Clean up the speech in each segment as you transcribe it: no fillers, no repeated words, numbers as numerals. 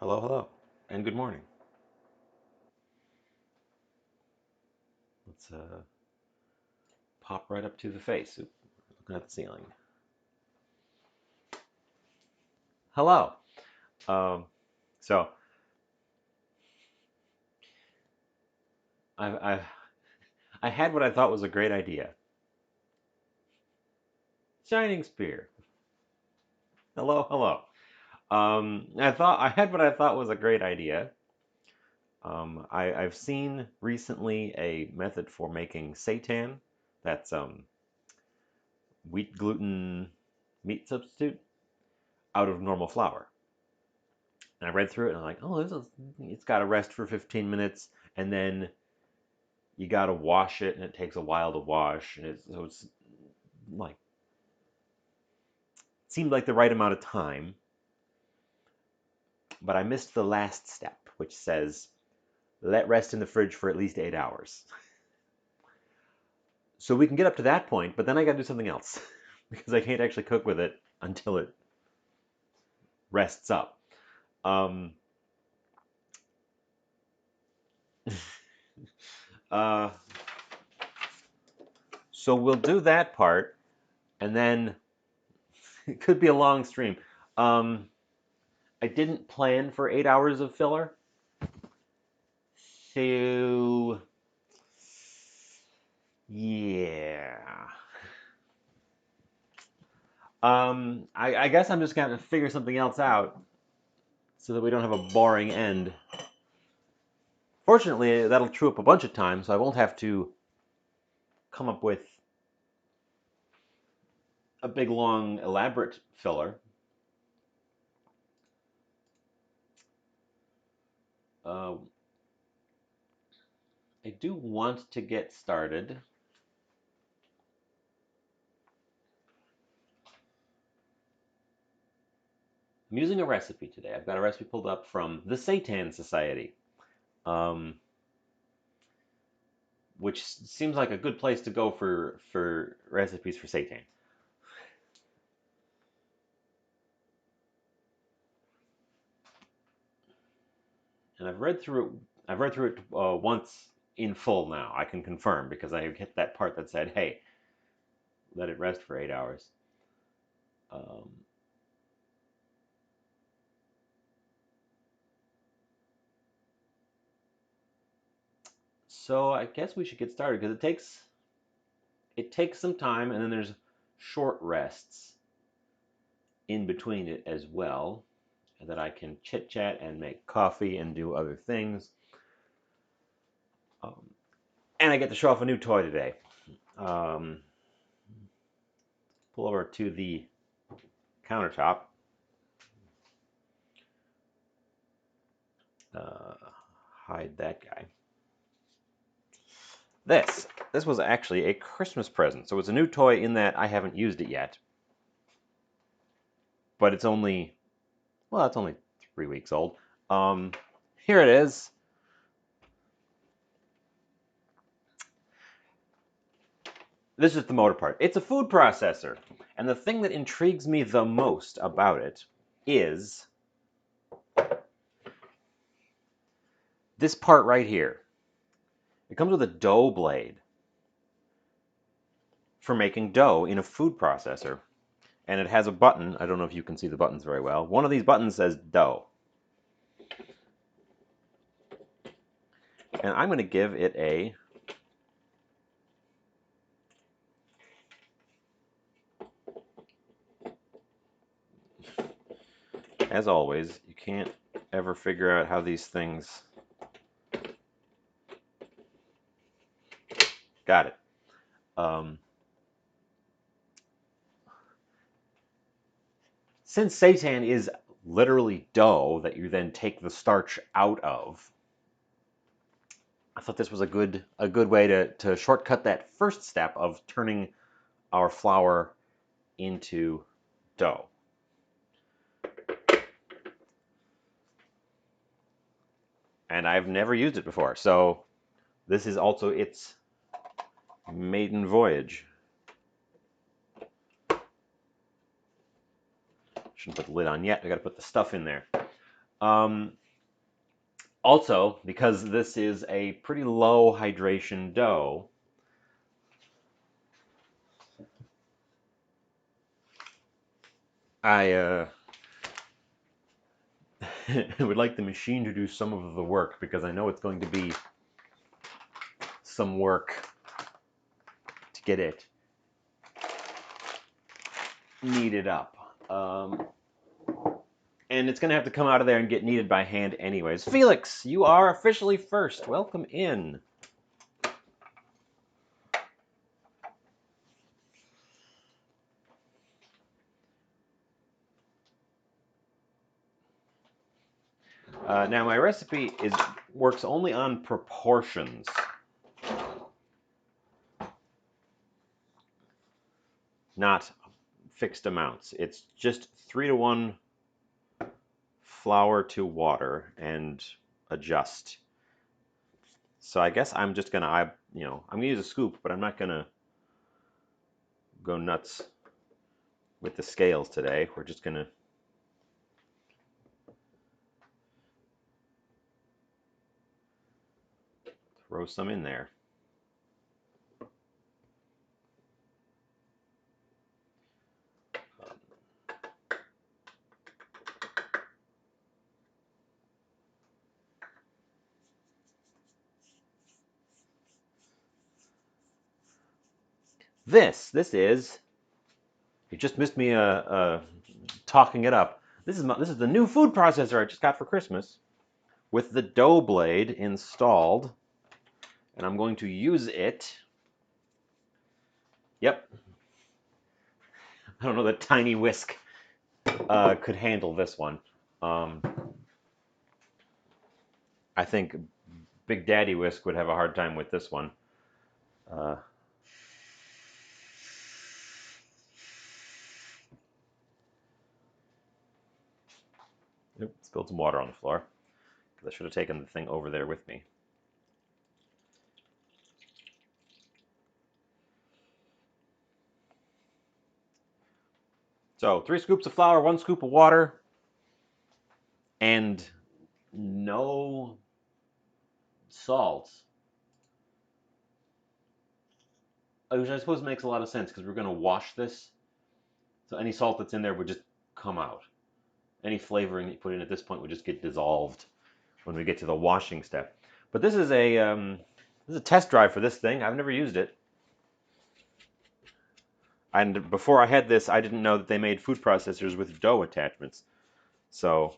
Hello, hello, and good morning. Let's pop right up to the face. Oop, looking at the ceiling. Hello. Um, so I I had what I thought was a great idea. Shining spear. Hello, hello. I had what I thought was a great idea. I've seen recently a method for making seitan. That's wheat gluten meat substitute out of normal flour. And I read through it and I'm like, oh, it's got to rest for 15 minutes, and then you got to wash it, and it takes a while to wash, and it's like seemed like the right amount of time, but I missed the last step, which says let rest in the fridge for at least 8 hours. So we can get up to that point, but then I got to do something else because I can't actually cook with it until it rests up. Um, uh, so we'll do that part, and then it could be a long stream. Um, I didn't plan for 8 hours of filler, so yeah. I guess I'm just gonna figure something else out so that we don't have a boring end. Fortunately, that'll true up a bunch of times, so I won't have to come up with a big, long, elaborate filler. Uh, I do want to get started. I'm using a recipe today. I've got a recipe pulled up from the Seitan Society, um, which seems like a good place to go for recipes for seitan. And I've read through it once in full now. I can confirm because I hit that part that said, "Hey, let it rest for 8 hours." Um, so I guess we should get started because it takes some time, and then there's short rests in between it as well, that I can chit chat and make coffee and do other things. Um, and I get to show off a new toy today. Um, pull over to the countertop. Uh, hide that guy. This was actually a Christmas present. So it's a new toy in that I haven't used it yet. But it's only, well, it's only 3 weeks old. Um, Here it is. This is the motor part. It's a food processor. And the thing that intrigues me the most about it is this part right here. It comes with a dough blade for making dough in a food processor. And it has a button. I don't know if you can see the buttons very well. One of these buttons says dough. And I'm going to give it a, as always, you can't ever figure out how these things, got it. Um, since seitan is literally dough that you then take the starch out of, I thought this was a good way to shortcut that first step of turning our flour into dough. And I've never used it before, so this is also its maiden voyage. Shouldn't put the lid on yet. I got to put the stuff in there. Also, because this is a pretty low hydration dough, I would like the machine to do some of the work because I know it's going to be some work to get it kneaded up. And it's going to have to come out of there and get kneaded by hand anyways. Felix, you are officially first. Welcome in. Now my recipe works only on proportions. Not fixed amounts. It's just 3-to-1 flour to water and adjust. So I guess I'm just gonna, I'm gonna use a scoop, but I'm not gonna go nuts with the scales today. We're just gonna throw some in there. This is. You just missed me talking it up. This is the new food processor I just got for Christmas with the dough blade installed, and I'm going to use it. Yep. I don't know that Tiny Whisk could handle this one. I think Big Daddy Whisk would have a hard time with this one. Oops, spilled some water on the floor because I should have taken the thing over there with me. So 3 scoops of flour, 1 scoop of water, and no salt. Which I suppose makes a lot of sense because we're going to wash this. So any salt that's in there would just come out. Any flavoring that you put in at this point would just get dissolved when we get to the washing step. But this is a test drive for this thing. I've never used it. And before I had this, I didn't know that they made food processors with dough attachments. So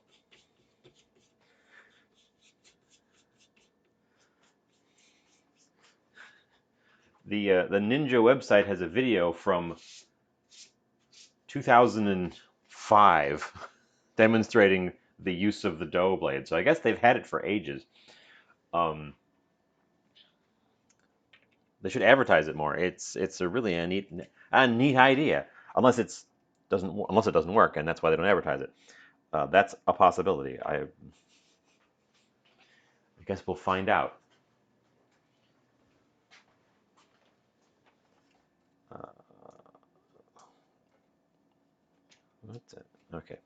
the Ninja website has a video from 2005 demonstrating the use of the dough blade. So I guess they've had it for ages. They should advertise it more. It's a really a neat idea. Unless it doesn't work, and that's why they don't advertise it. That's a possibility. I guess we'll find out. What's it? Okay.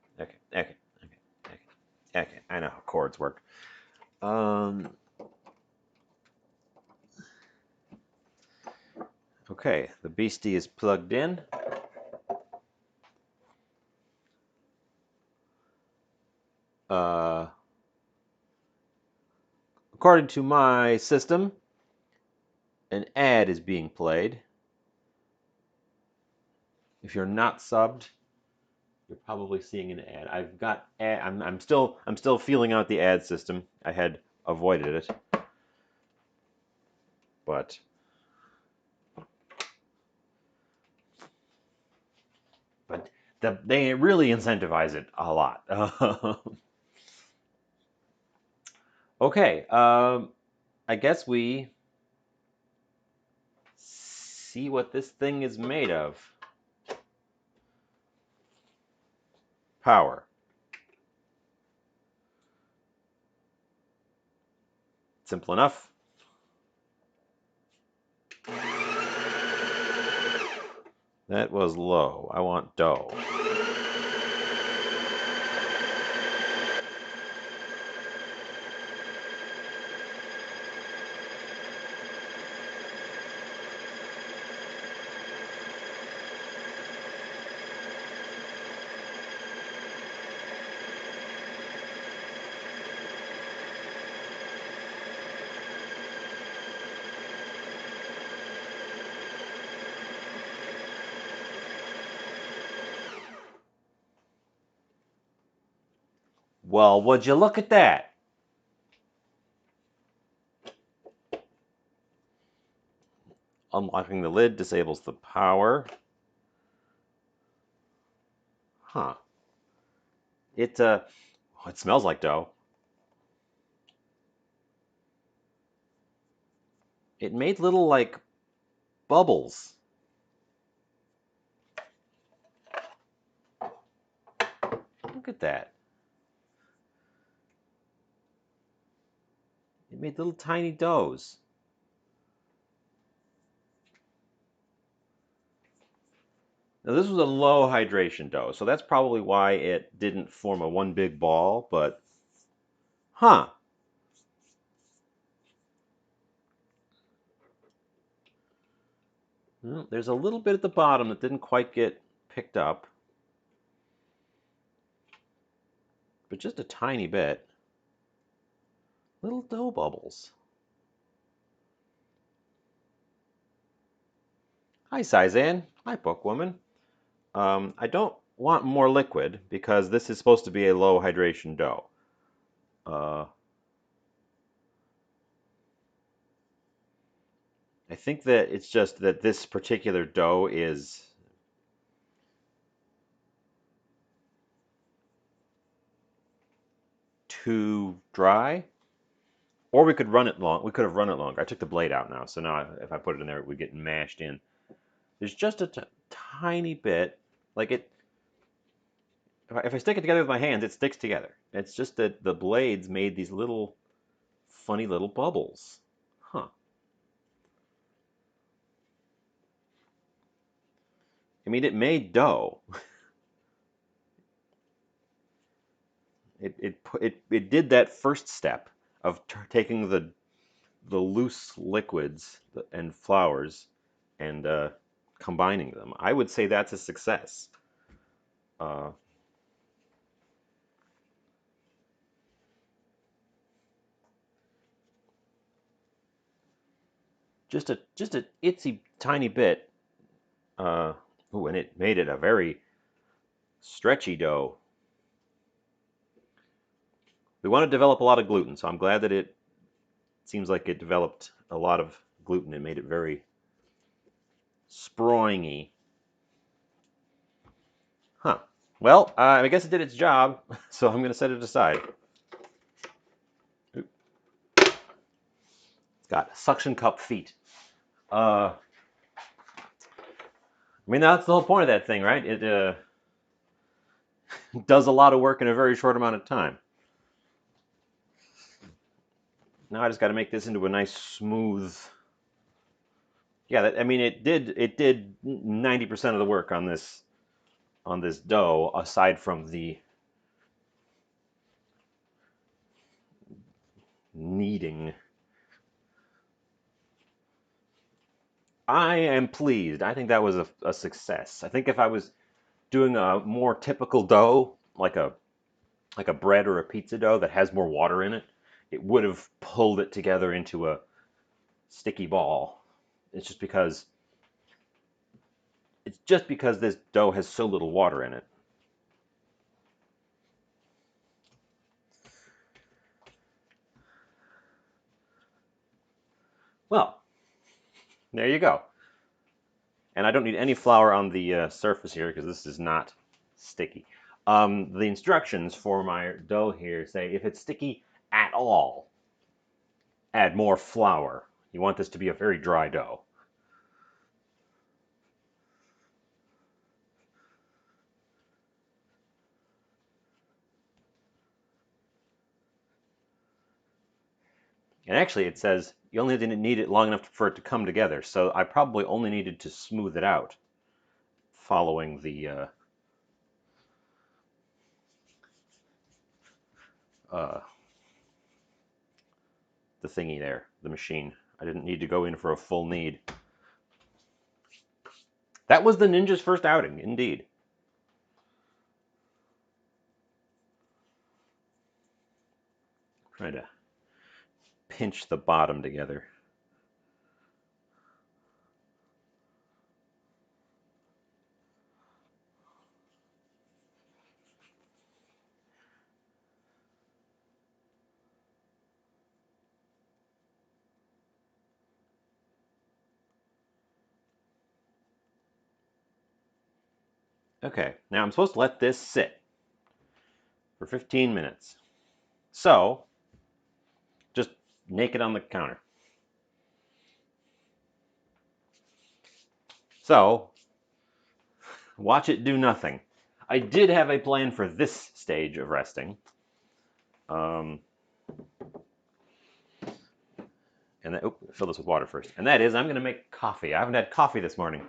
I know how chords work. Okay, the beastie is plugged in. According to my system, an ad is being played. If you're not subbed, you're probably seeing an ad. I've got ad, I'm still feeling out the ad system. I had avoided it, but they really incentivize it a lot. Okay, I guess we see what this thing is made of. Power. Simple enough. That was low. I want dough. Well, would you look at that? Unlocking the lid disables the power. Huh. It smells like dough. It made little, like, bubbles. Look at that. It made little tiny doughs. Now, this was a low hydration dough, so that's probably why it didn't form a one big ball, but, huh. Well, there's a little bit at the bottom that didn't quite get picked up, but just a tiny bit. Little dough bubbles. Hi, Seitan. Hi, Bookwoman. I don't want more liquid because this is supposed to be a low hydration dough. I think that it's just that this particular dough is too dry. Or we could run it long. We could have run it longer. I took the blade out now, so now if I put it in there, it would get mashed in. There's just a tiny bit, like it. If I stick it together with my hands, it sticks together. It's just that the blades made these little, funny little bubbles. Huh. I mean, it made dough. It did that first step of taking the loose liquids and flours and combining them. I would say that's a success. Uh, just a itsy tiny bit. Ooh, and it made it a very stretchy dough. We want to develop a lot of gluten, so I'm glad that it seems like it developed a lot of gluten and made it very springy. Huh. Well, I guess it did its job, so I'm going to set it aside. It's got suction cup feet. I mean, that's the whole point of that thing, right? It does a lot of work in a very short amount of time. Now I just got to make this into a nice smooth. Yeah, I mean, it did 90% of the work on this dough, aside from the kneading. I am pleased. I think that was a success. I think if I was doing a more typical dough, like a bread or a pizza dough that has more water in it, it would have pulled it together into a sticky ball. It's just because this dough has so little water in it. Well, there you go. And I don't need any flour on the surface here because this is not sticky. The instructions for my dough here say if it's sticky at all, add more flour. You want this to be a very dry dough. And actually it says you only didn't need it long enough for it to come together, so I probably only needed to smooth it out following uh, the thingy there, the machine. I didn't need to go in for a full knead. That was the ninja's first outing, indeed. Trying to pinch the bottom together. Okay, now I'm supposed to let this sit for 15 minutes. So, just naked on the counter. So, watch it do nothing. I did have a plan for this stage of resting. Um, and then, fill this with water first. And that is, I'm going to make coffee. I haven't had coffee this morning.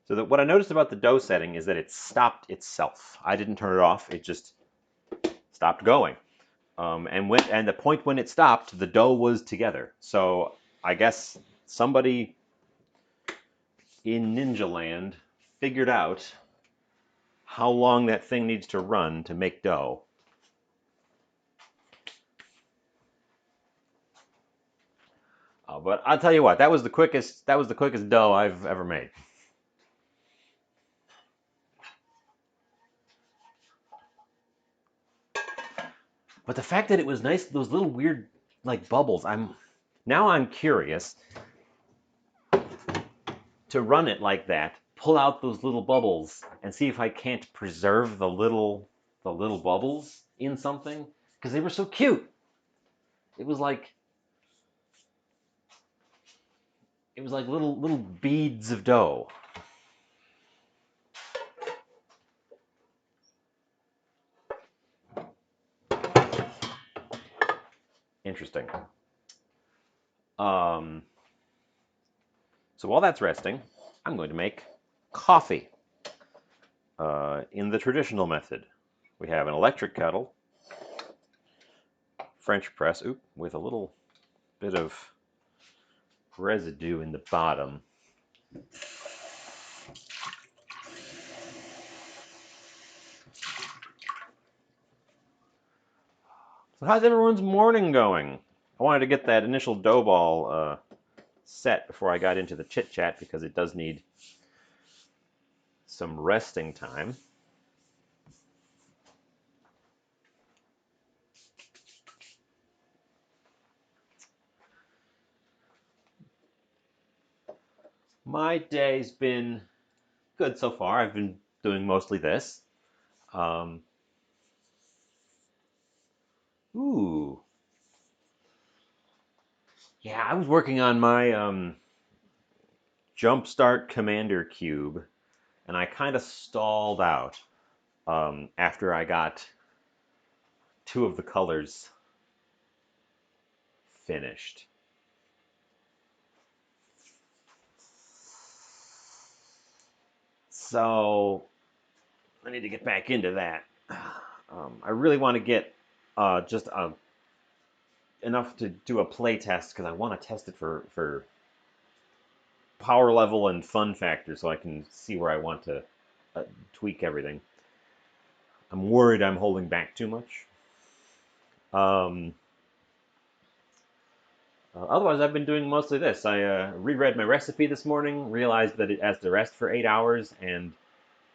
So what I noticed about the dough setting is that it stopped itself. I didn't turn it off. It just stopped going. And the point when it stopped, the dough was together. So I guess somebody in Ninja Land figured out how long that thing needs to run to make dough. But I'll tell you what, that was the quickest dough I've ever made. But the fact that it was nice, those little weird like bubbles, I'm curious to run it like that, pull out those little bubbles and see if I can't preserve the little bubbles in something because they were so cute. It was like little beads of dough. Interesting. Um, so while that's resting, I'm going to make coffee in the traditional method. We have an electric kettle, French press, with a little bit of residue in the bottom. So how's everyone's morning going? I wanted to get that initial dough ball set before I got into the chit chat because it does need some resting time. My day's been good so far. I've been doing mostly this. Um, ooh. Yeah, I was working on my Jumpstart Commander Cube, and I kind of stalled out after I got two of the colors finished. So I need to get back into that. I really want to get just enough to do a play test because I want to test it for power level and fun factor so I can see where I want to tweak everything. I'm worried I'm holding back too much. Um, Otherwise, I've been doing mostly this. I reread my recipe this morning, realized that it has to rest for 8 hours, and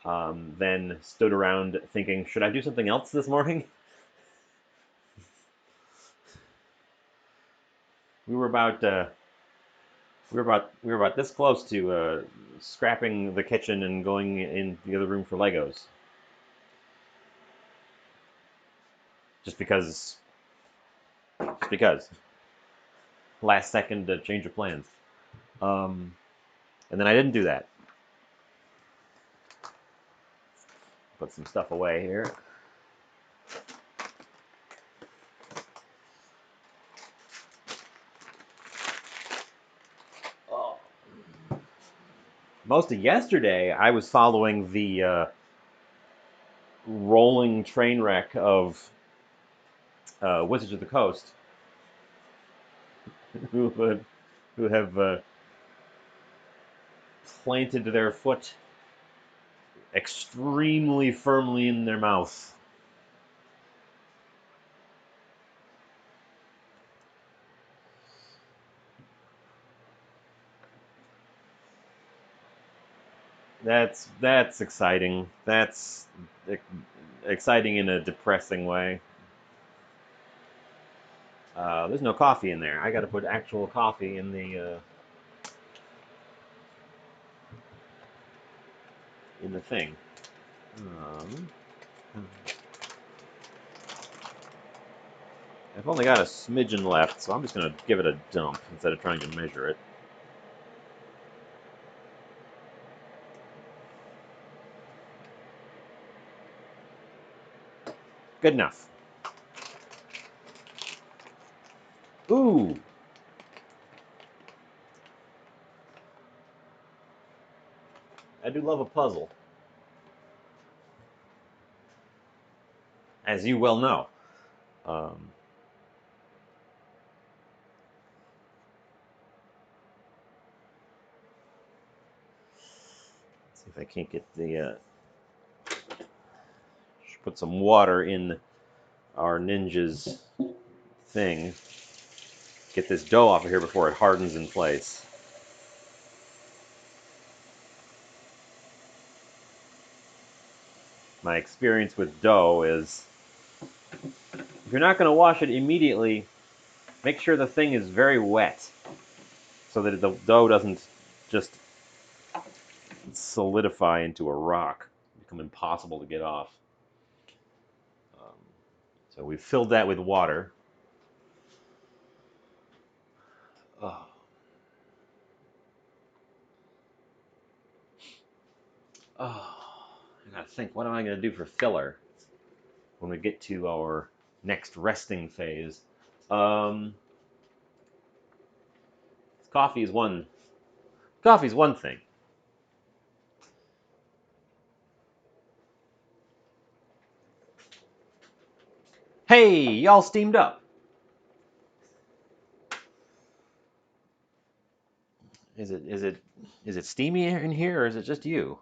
then stood around thinking, should I do something else this morning? We were about this close to scrapping the kitchen and going in the other room for Legos, just because, last second change of plans. Um, and then I didn't do that. Put some stuff away here. Oh. Most of yesterday, I was following the rolling train wreck of Wizards of the Coast, who have planted their foot extremely firmly in their mouth. That's exciting. That's exciting in a depressing way. There's no coffee in there. I got to put actual coffee in the thing. Um, I've only got a smidgen left, so I'm just gonna give it a dump instead of trying to measure it. Good enough. Ooh, I do love a puzzle, as you well know. Um, let's see if I can't get the. Put some water in our ninja's thing. Get this dough off of here before it hardens in place. My experience with dough is if you're not going to wash it immediately, make sure the thing is very wet so that the dough doesn't just solidify into a rock, become impossible to get off. Um, so we've filled that with water. Oh. Oh, I gotta think, what am I gonna do for filler when we get to our next resting phase? Um, coffee is one. Coffee is one thing. Hey, y'all steamed up. Is it steamy in here, or is it just you?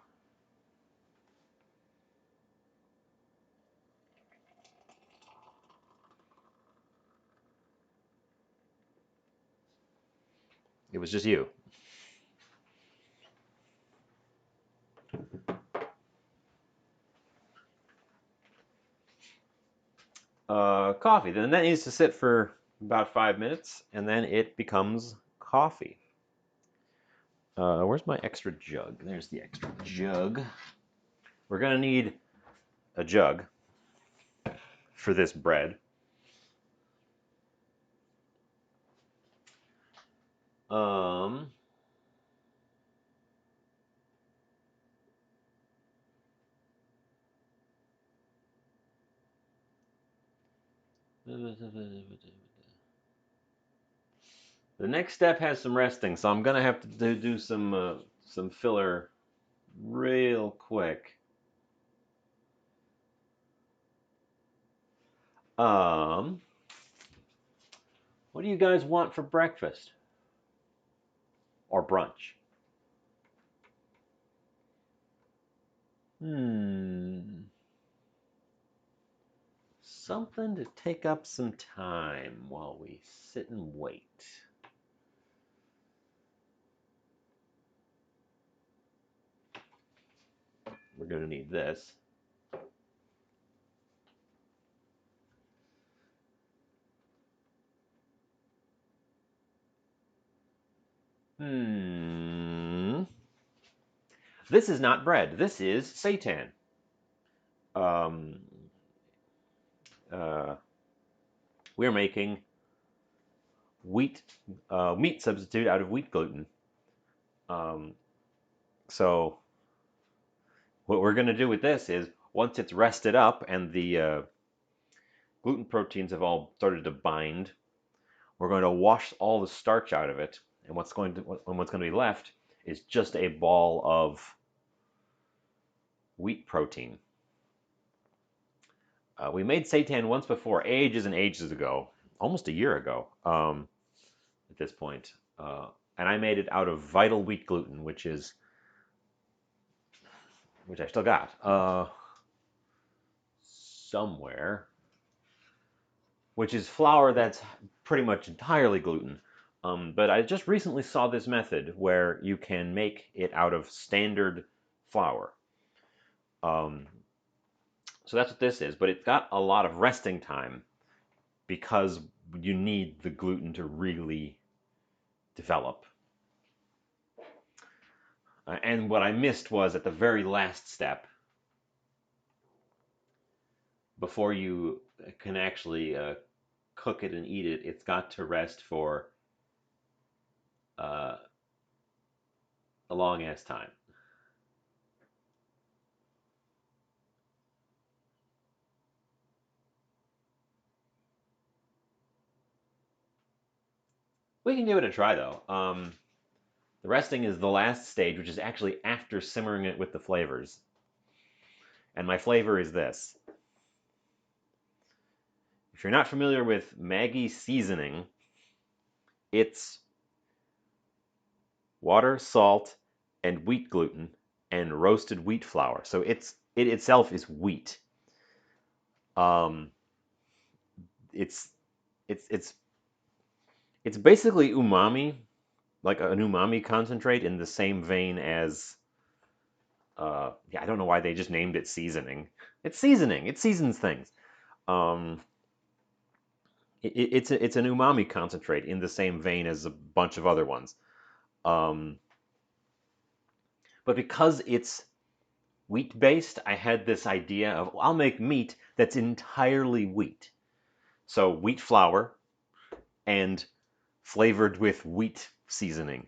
It was just you. Coffee. Then that needs to sit for about 5 minutes, and then it becomes coffee. Where's my extra jug? There's the extra jug. We're gonna need a jug for this bread. Um, the next step has some resting, so I'm gonna have to do some filler real quick. Um, what do you guys want for breakfast or brunch? Something to take up some time while we sit and wait. We're going to need this. This is not bread. This is seitan. Um, uh, we're making wheat meat substitute out of wheat gluten. Um, so what we're going to do with this is once it's rested up and the gluten proteins have all started to bind, we're going to wash all the starch out of it, and what's going to be left is just a ball of wheat protein. We made seitan once before, ages and ages ago, almost a year ago at this point. And I made it out of vital wheat gluten, which I still got somewhere, which is flour that's pretty much entirely gluten. But I just recently saw this method where you can make it out of standard flour. Um, so that's what this is, but it's got a lot of resting time because you need the gluten to really develop. And what I missed was at the very last step, before you can actually cook it and eat it, it's got to rest for uh, a long ass time. We can give it a try though. The resting is the last stage, which is actually after simmering it with the flavors. And my flavor is this. If you're not familiar with Maggi seasoning, it's water, salt, and wheat gluten and roasted wheat flour. So it itself is wheat. Um, it's it's it's it's basically umami, like an umami concentrate in the same vein as yeah, I don't know why they just named it seasoning. It's seasoning. It seasons things. Um, it's an umami concentrate in the same vein as a bunch of other ones. Um, but because it's wheat based, I had this idea of I'll make meat that's entirely wheat. So wheat flour and flavored with wheat seasoning.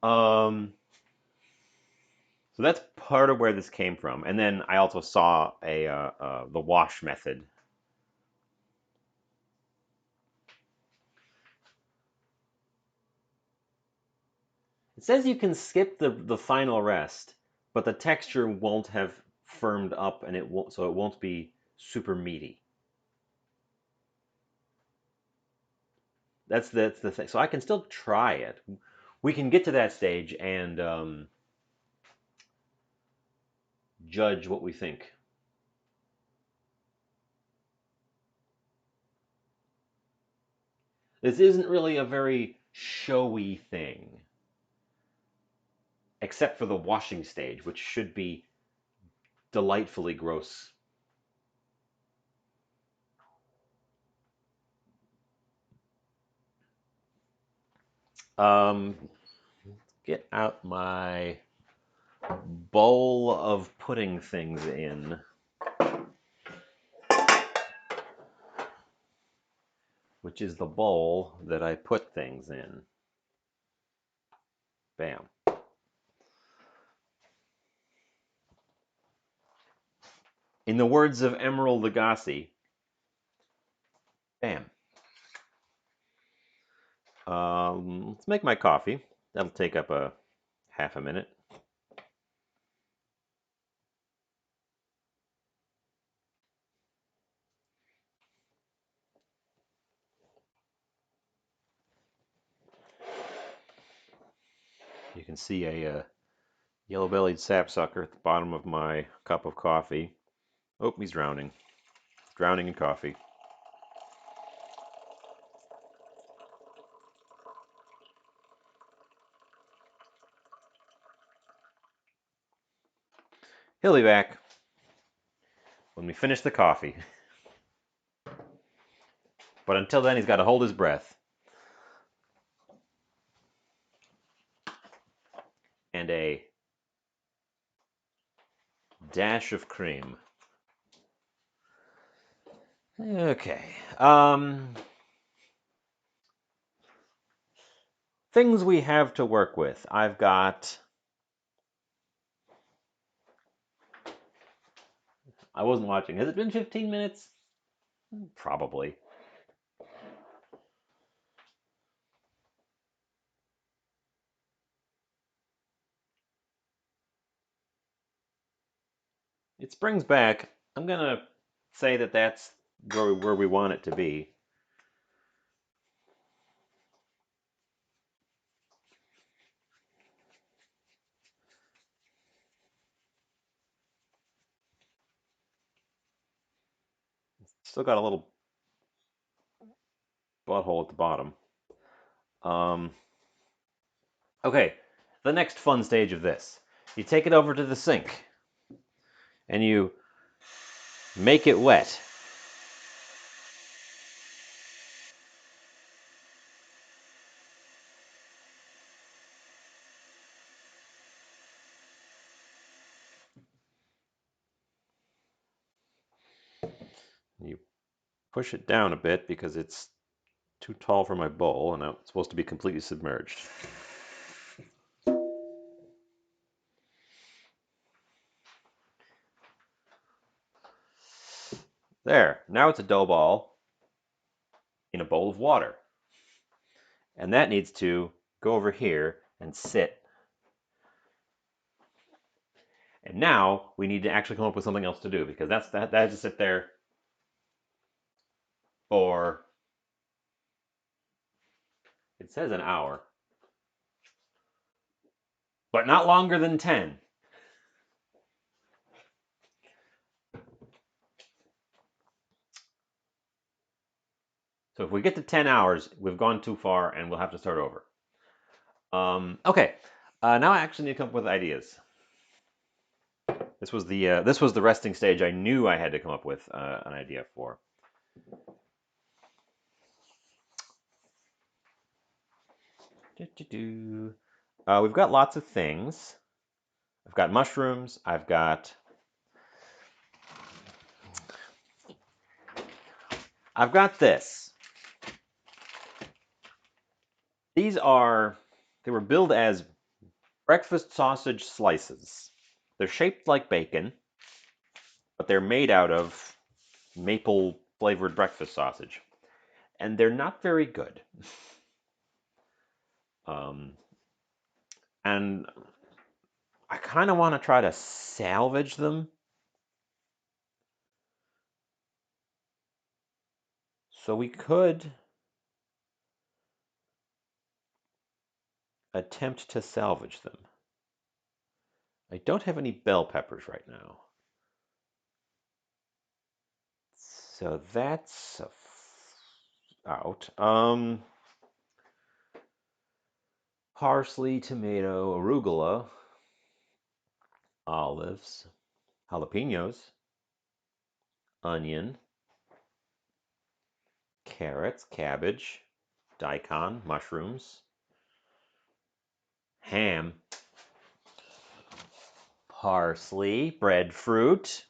Um, so that's part of where this came from. And then I also saw the wash method. It says you can skip the final rest, but the texture won't have firmed up, and it won't be super meaty. That's the thing. So I can still try it. We can get to that stage and judge what we think. This isn't really a very showy thing, except for the washing stage, which should be delightfully gross. Um, get out my bowl of putting things in, which is the bowl that I put things in. Bam. In the words of Emerald Lagasse, bam. Let's make my coffee. That'll take up a half a minute. You can see a yellow-bellied sapsucker at the bottom of my cup of coffee. Oh, he's drowning. Drowning in coffee. He'll be back when we finish the coffee. But until then, he's got to hold his breath. And a dash of cream. Okay. Things we have to work with. I've got. I wasn't watching. Has it been 15 minutes? Probably. It springs back. I'm gonna say that that's where we want it to be. Still got a little butthole at the bottom. Um, Okay, the next fun stage of this. You take it over to the sink and you make it wet. You push it down a bit because it's too tall for my bowl and it's supposed to be completely submerged. There, now it's a dough ball in a bowl of water. And that needs to go over here and sit. And now we need to actually come up with something else to do because that has to sit there for, it says an hour, but not longer than 10. So if we get to 10 hours, we've gone too far and we'll have to start over. Okay, now I actually need to come up with ideas. This was the resting stage I knew I had to come up with an idea for. We've got lots of things. I've got mushrooms. I've got this. They were billed as breakfast sausage slices. They're shaped like bacon, but they're made out of maple flavored breakfast sausage. And they're not very good. And I kind of want to try to salvage them. So we could attempt to salvage them. I don't have any bell peppers right now. So that's out. Parsley, tomato, arugula, olives, jalapenos, onion, carrots, cabbage, daikon, mushrooms, ham, parsley, breadfruit,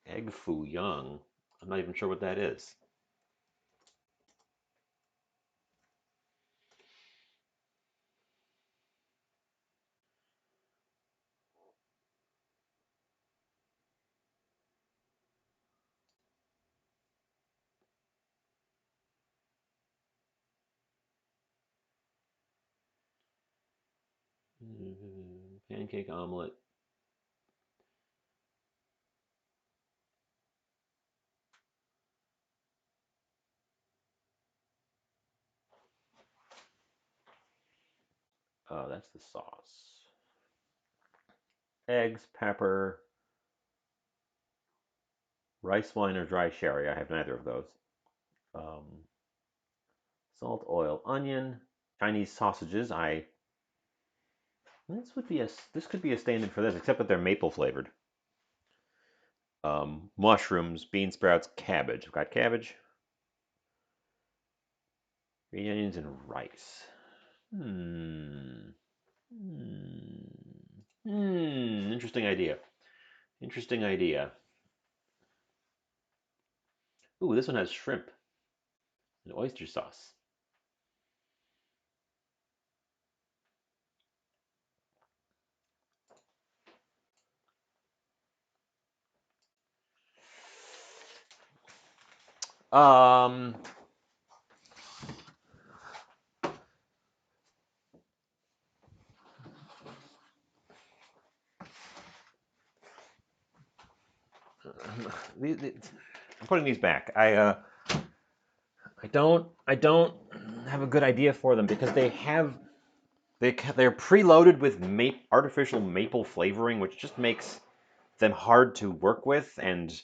egg foo young. I'm not even sure what that is. Pancake omelet. Oh, that's the sauce. Eggs, pepper, rice wine or dry sherry. I have neither of those. Um, salt, oil, onion, Chinese sausages. This could be a stand-in for this, except that they're maple flavored. Mushrooms, bean sprouts, cabbage. I've got cabbage, green onions, and rice. Interesting idea. Interesting idea. Ooh, this one has shrimp and oyster sauce. Um, I'm putting these back. I don't have a good idea for them because they're preloaded with artificial maple flavoring, which just makes them hard to work with, and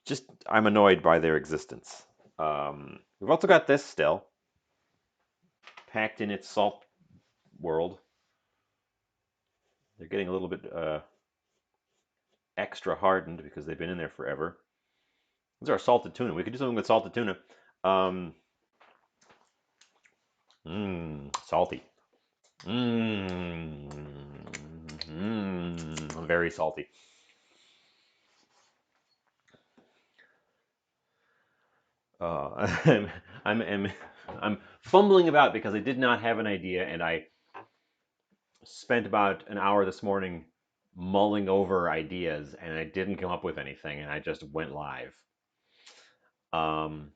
just I'm annoyed by their existence. We've also got this still, packed in its salt world. They're getting a little bit extra hardened because they've been in there forever. These are salted tuna. We could do something with salted tuna. Um, Salty. Mmm, very salty. Uh, I'm, I'm, I'm fumbling about because I did not have an idea, and I spent about an hour this morning mulling over ideas, and I didn't come up with anything, and I just went live. Um,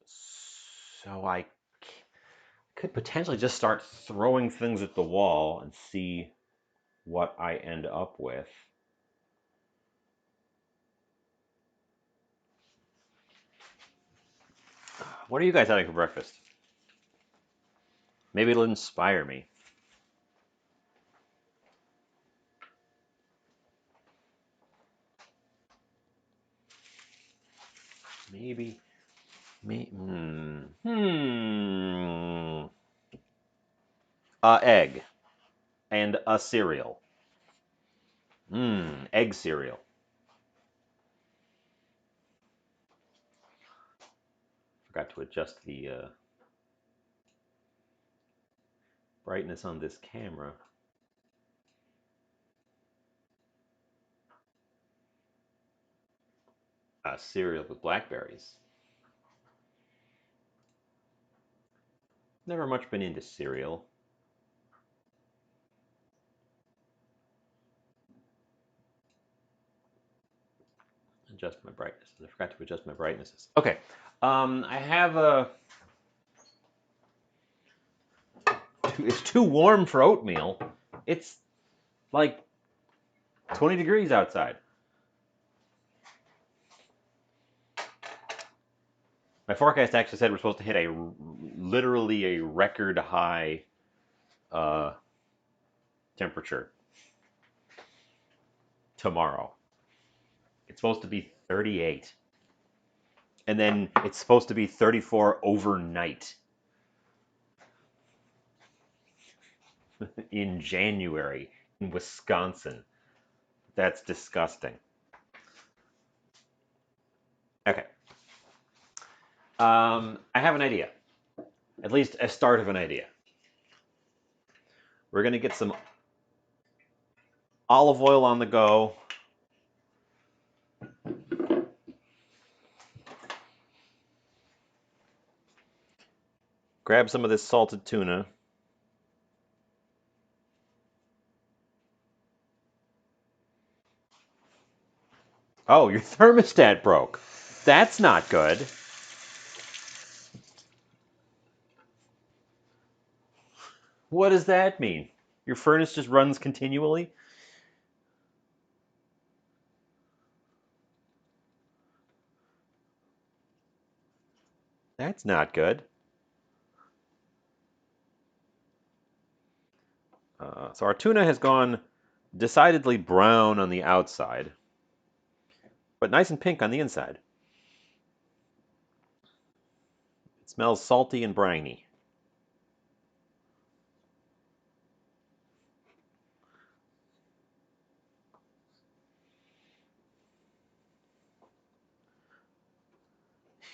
so I could potentially just start throwing things at the wall and see what I end up with. What are you guys having for breakfast? Maybe it'll inspire me. Maybe. Egg and a cereal. Egg cereal. Forgot to adjust the brightness on this camera. Cereal with blackberries. Never much been into cereal. Adjust my brightness. I forgot to adjust my brightnesses. Okay. I have a. It's too warm for oatmeal. It's like 20 degrees outside. My forecast actually said we're supposed to hit literally a record high uh, temperature tomorrow. It's supposed to be 38. And then it's supposed to be 34 overnight in January in Wisconsin. That's disgusting. Okay. I have an idea. At least a start of an idea. We're going to get some olive oil on the go. Grab some of this salted tuna. Oh, your thermostat broke. That's not good. What does that mean? Your furnace just runs continually? That's not good. So our tuna has gone decidedly brown on the outside, but nice and pink on the inside. It smells salty and briny.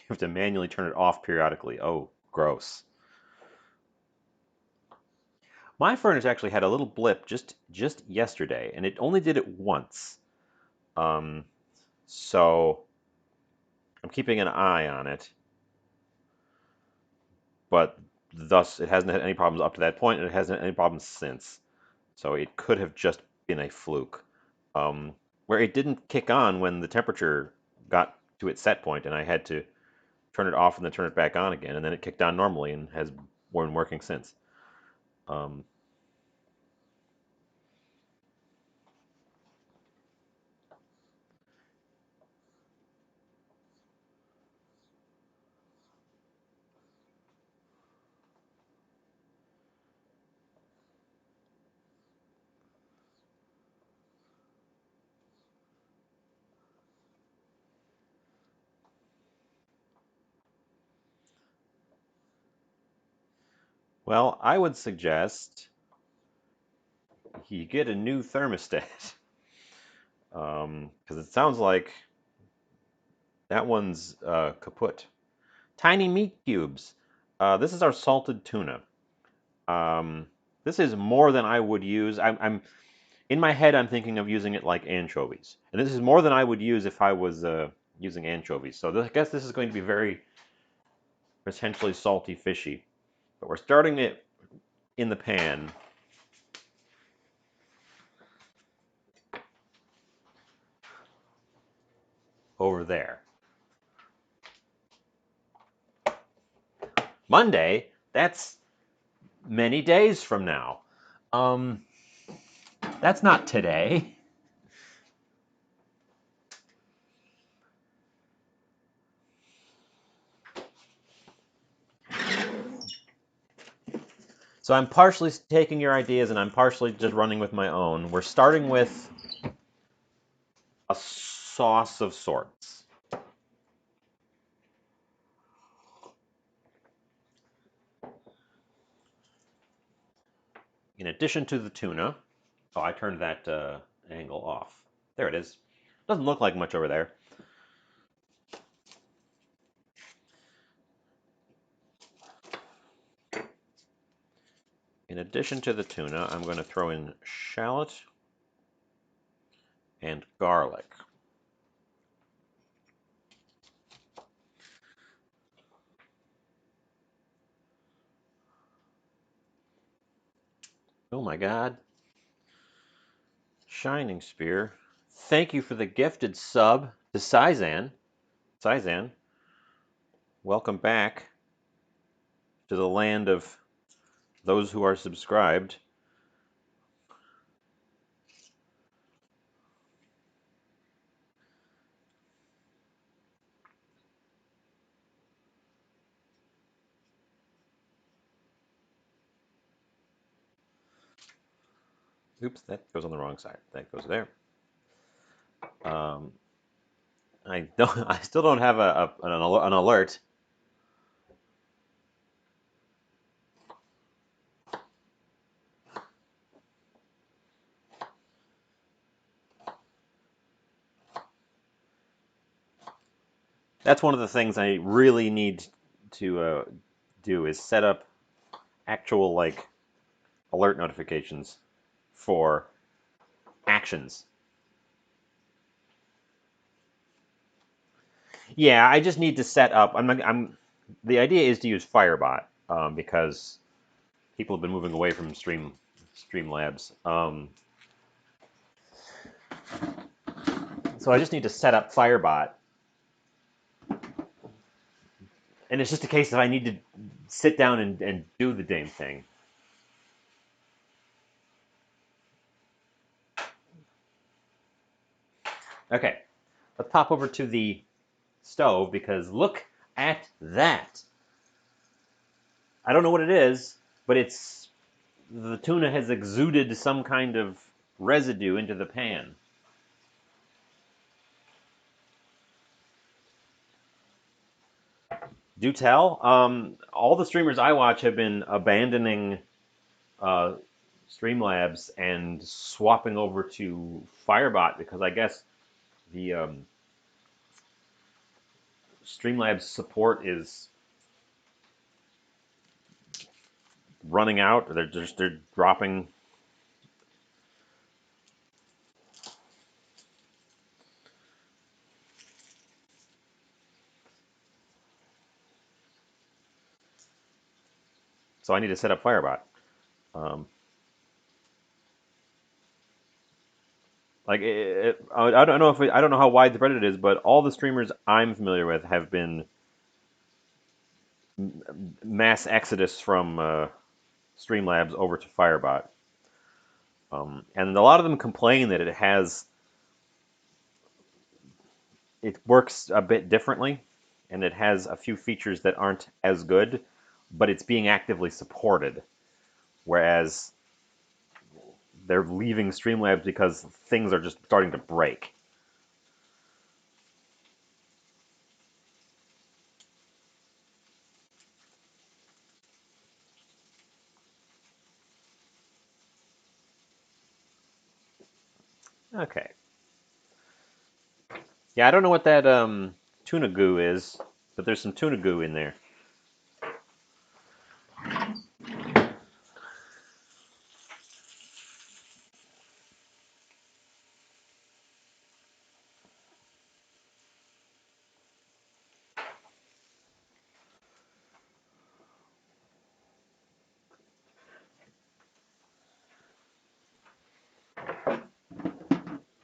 You have to manually turn it off periodically. Oh, gross. My furnace actually had a little blip just yesterday, and it only did it once. Um, so I'm keeping an eye on it, but thus it hasn't had any problems up to that point, and it hasn't had any problems since. So it could have just been a fluke. Where it didn't kick on when the temperature got to its set point, and I had to turn it off and then turn it back on again, and then it kicked on normally and has been working since. Um, Well, I would suggest you get a new thermostat. Because it sounds like that one's kaput. Tiny meat cubes. This is our salted tuna. Um, this is more than I would use. I'm in my head. I'm thinking of using it like anchovies, and this is more than I would use if I was using anchovies. So I guess this is going to be very potentially salty, fishy. But we're starting it in the pan over there. Monday. That's many days from now. Um, that's not today. So I'm partially taking your ideas and I'm partially just running with my own. We're starting with a sauce of sorts. In addition to the tuna, oh, I turned that angle off. There it is. Doesn't look like much over there. In addition to the tuna, I'm going to throw in shallot and garlic. Oh my God. Shining Spear. Thank you for the gifted sub to Seitan. Seitan, welcome back to the land of those who are subscribed. Oops, that goes on the wrong side. That goes there. Um, I don't. I still don't have an alert. That's one of the things I really need to do is set up actual like alert notifications for actions. Yeah, I just need to set up. I'm. The idea is to use Firebot because people have been moving away from Streamlabs. So I just need to set up Firebot, and it's just a case of I need to sit down and do the damn thing. Okay, let's pop over to the stove because look at that. I don't know what it is, but it's the tuna has exuded some kind of residue into the pan. Do tell. All the streamers I watch have been abandoning uh, Streamlabs and swapping over to Firebot because I guess the Streamlabs support is running out. They're dropping. So I need to set up Firebot. Um, I don't know if I don't know how widespread it is, but all the streamers I'm familiar with have been mass exodus from Streamlabs over to Firebot, and a lot of them complain that it works a bit differently, and it has a few features that aren't as good, but it's being actively supported, whereas they're leaving Streamlabs because things are just starting to break. Okay. Yeah, I don't know what that tuna goo is, but there's some tuna goo in there.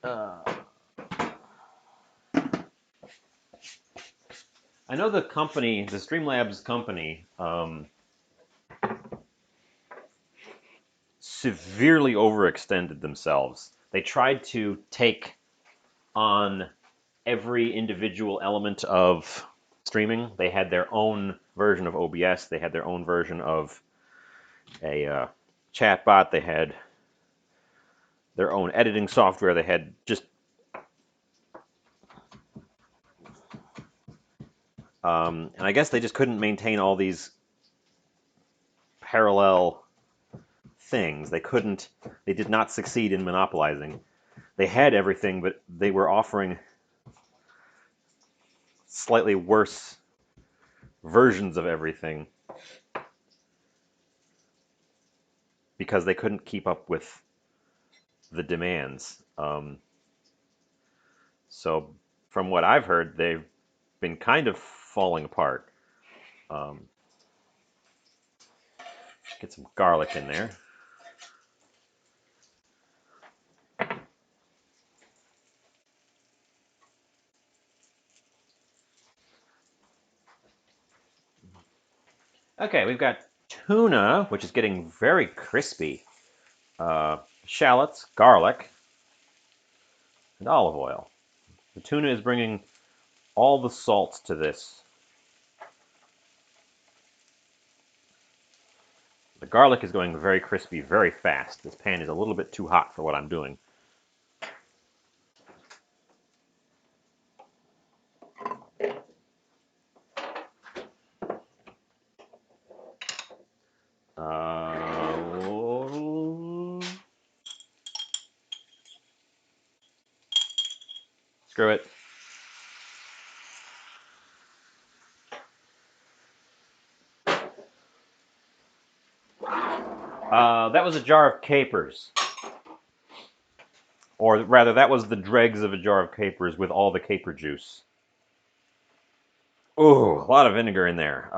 Uh, I know the company, the Streamlabs company, severely overextended themselves. They tried to take on every individual element of streaming. They had their own version of OBS. They had their own version of a chatbot. They had their own editing software. They had just and I guess they just couldn't maintain all these parallel things. They couldn't. They did not succeed in monopolizing. They had everything, but they were offering slightly worse versions of everything because they couldn't keep up with the demands. So, from what I've heard, they've been kind of falling apart. Um, get some garlic in there. Okay, we've got tuna, which is getting very crispy. Shallots, garlic, and olive oil. The tuna is bringing all the salts to this. The garlic is going very crispy very fast. This pan is a little bit too hot for what I'm doing. Screw it. That was a jar of capers. Or rather, that was the dregs of a jar of capers with all the caper juice. Ooh, a lot of vinegar in there.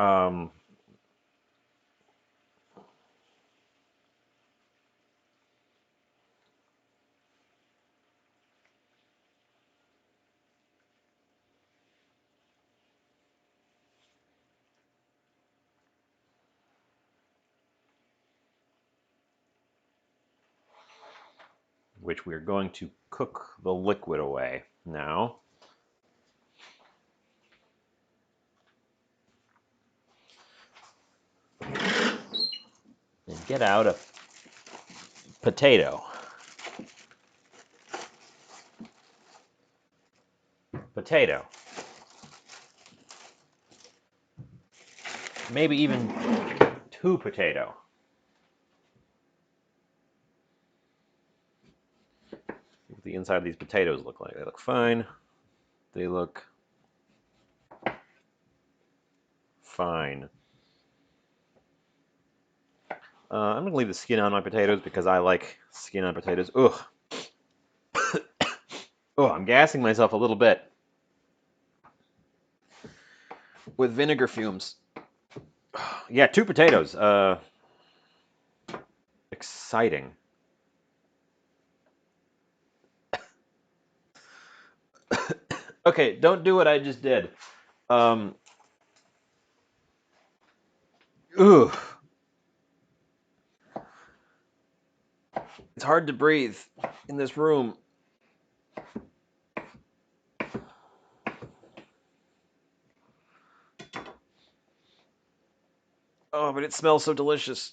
Which we're going to cook the liquid away now. And get out a potato. Potato. Maybe even 2 potato. What the inside of these potatoes look like. They look fine. They look fine. I'm going to leave the skin on my potatoes because I like skin on potatoes. Ugh. Oh, I'm gassing myself a little bit with vinegar fumes. Yeah, 2 potatoes. Exciting. Okay, don't do what I just did. Ugh. It's hard to breathe in this room. Oh, but it smells so delicious.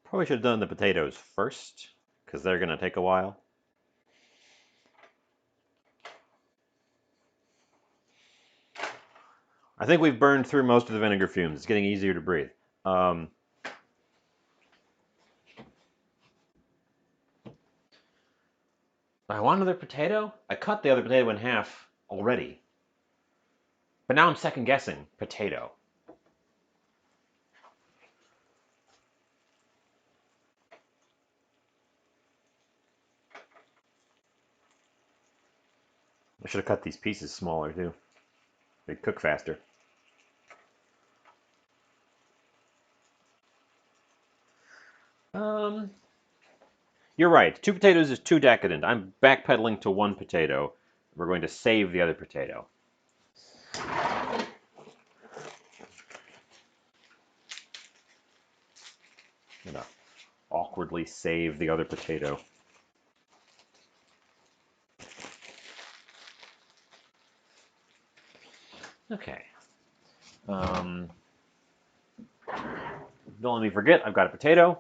Probably should have done the potatoes first, because they're going to take a while. I think we've burned through most of the vinegar fumes. It's getting easier to breathe. Um, I want another potato? I cut the other potato in half already. But now I'm second guessing potato. I should have cut these pieces smaller too. They'd cook faster. Um, you're right. 2 potatoes is too decadent. I'm backpedaling to 1 potato. We're going to save the other potato. I'm gonna awkwardly save the other potato. Okay. Don't let me forget, I've got a potato.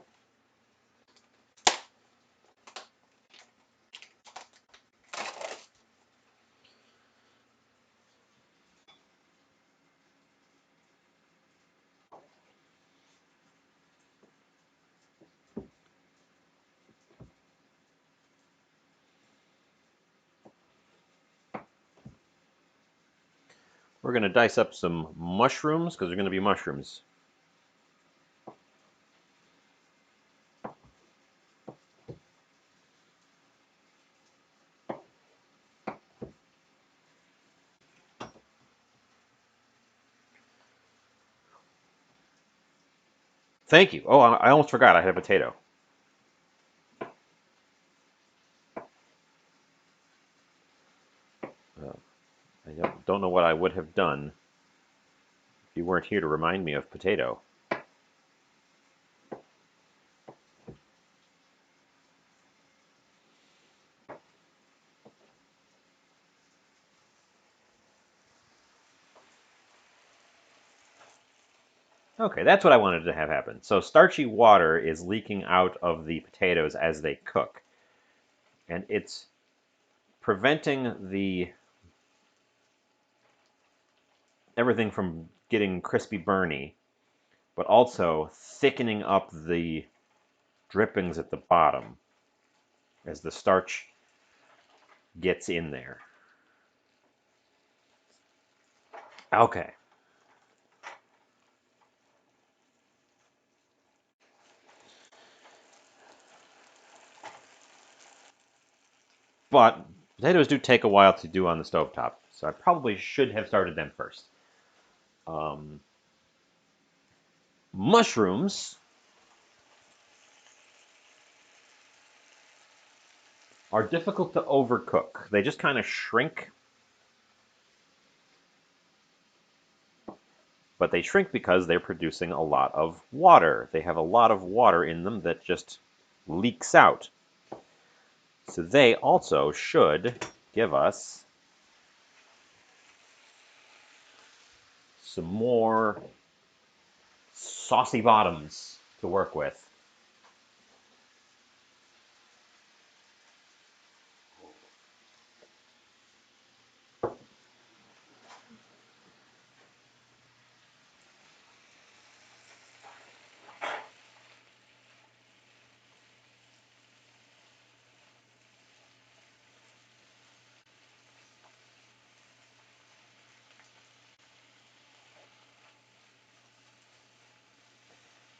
We're going to dice up some mushrooms because they're going to be mushrooms. Thank you. Oh, I almost forgot I had a potato. I don't know what I would have done if you weren't here to remind me of potato. Okay, that's what I wanted to have happen. So starchy water is leaking out of the potatoes as they cook. And it's preventing the everything from getting crispy burny, but also thickening up the drippings at the bottom as the starch gets in there. Okay. But potatoes do take a while to do on the stovetop, so I probably should have started them first. Mushrooms are difficult to overcook. They just kind of shrink, but they shrink because they're producing a lot of water. They have a lot of water in them that just leaks out. So they also should give us some more saucy bottoms to work with.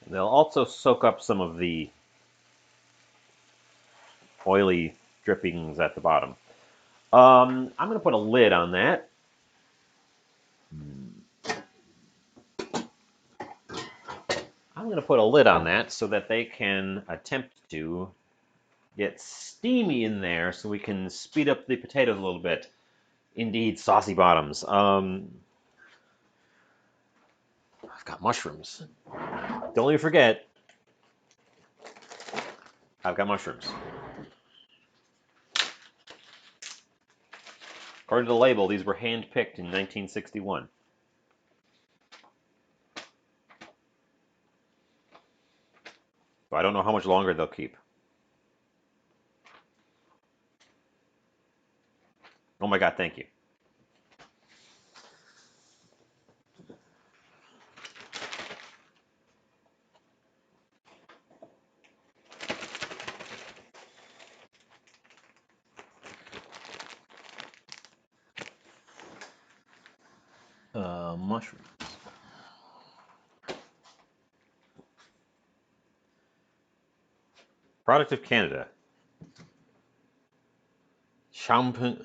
They'll also soak up some of the oily drippings at the bottom. I'm going to put a lid on that. I'm going to put a lid on that so that they can attempt to get steamy in there so we can speed up the potatoes a little bit. Indeed, saucy bottoms. I've got mushrooms. Don't let me forget, I've got mushrooms. According to the label, these were hand-picked in 1961. So I don't know how much longer they'll keep. Oh my God, thank you. Mushroom. Product of Canada. Champignons.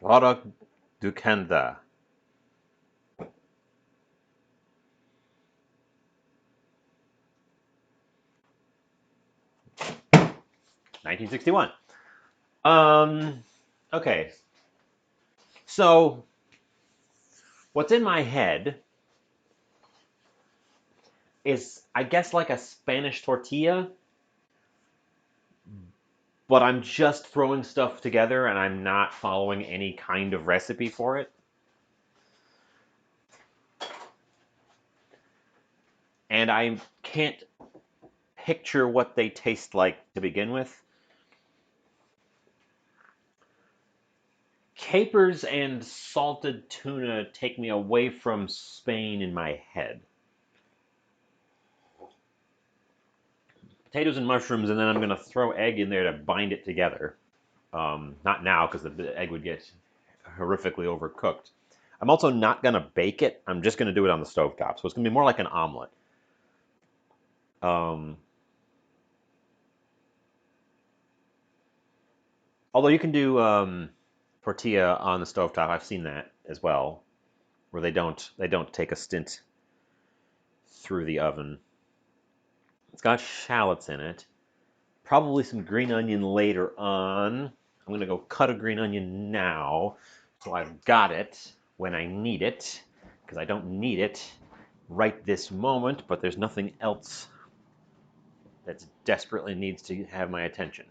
Product du Canada. 1961. Okay. So, what's in my head is, I guess, like a Spanish tortilla, but I'm just throwing stuff together and I'm not following any kind of recipe for it. And I can't picture what they taste like to begin with. Capers and salted tuna take me away from Spain in my head. Potatoes and mushrooms, and then I'm going to throw egg in there to bind it together. Not now, because the egg would get horrifically overcooked. I'm also not going to bake it. I'm just going to do it on the stovetop. So it's going to be more like an omelet. Um, Although you can do tortilla on the stovetop. I've seen that as well, where they don't take a stint through the oven. It's got shallots in it. Probably some green onion later on. I'm going to go cut a green onion now, so I've got it when I need it, because I don't need it right this moment, but there's nothing else that desperately needs to have my attention.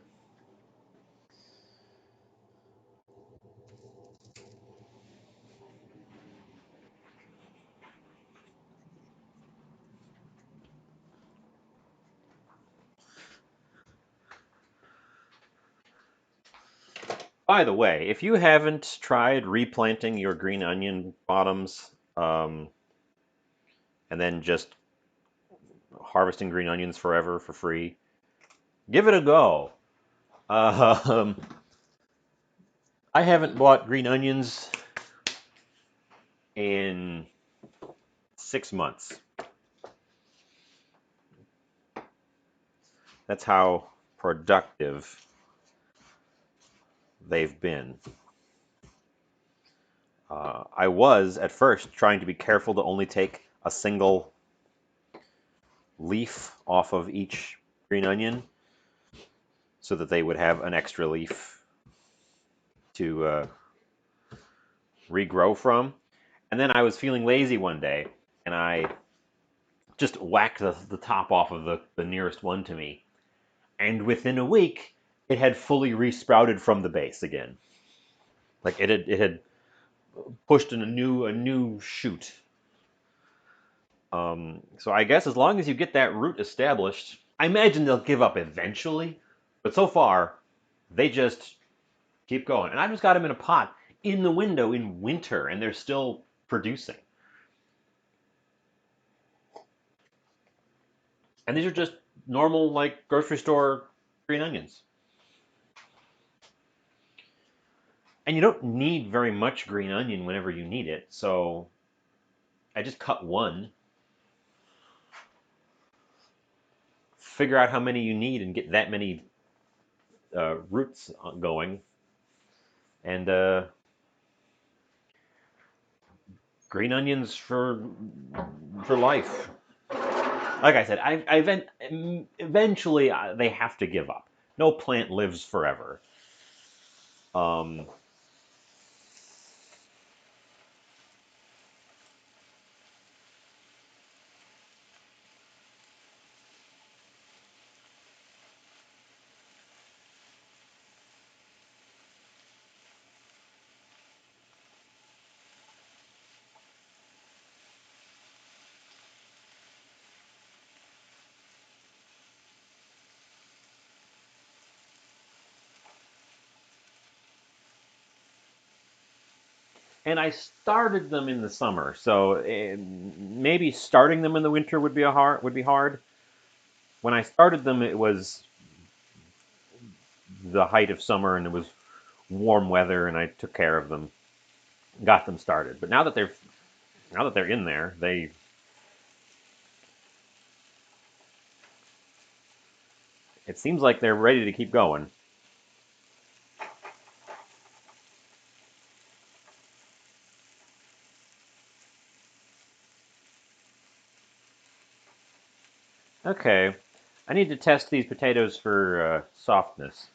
By the way, if you haven't tried replanting your green onion bottoms, and then just harvesting green onions forever for free, give it a go. Um, I haven't bought green onions in 6 months. That's how productive they've been. I was at first trying to be careful to only take a single leaf off of each green onion so that they would have an extra leaf to regrow from. And then I was feeling lazy one day and I just whacked the top off of the nearest one to me. And within a week, it had fully resprouted from the base again. Like it had pushed in a new shoot. So I guess as long as you get that root established, I imagine they'll give up eventually. But so far, they just keep going. And I just got them in a pot in the window in winter, and they're still producing. And these are just normal, like, grocery store green onions. And you don't need very much green onion whenever you need it, so I just cut one, figure out how many you need, and get that many roots going, and green onions for life. Like I said, eventually they have to give up. No plant lives forever. Um, And I started them in the summer, so maybe starting them in the winter would be hard. When I started them, it was the height of summer and it was warm weather, and I took care of them, got them started. But now that they're in there, they it seems like they're ready to keep going. Okay, I need to test these potatoes for softness.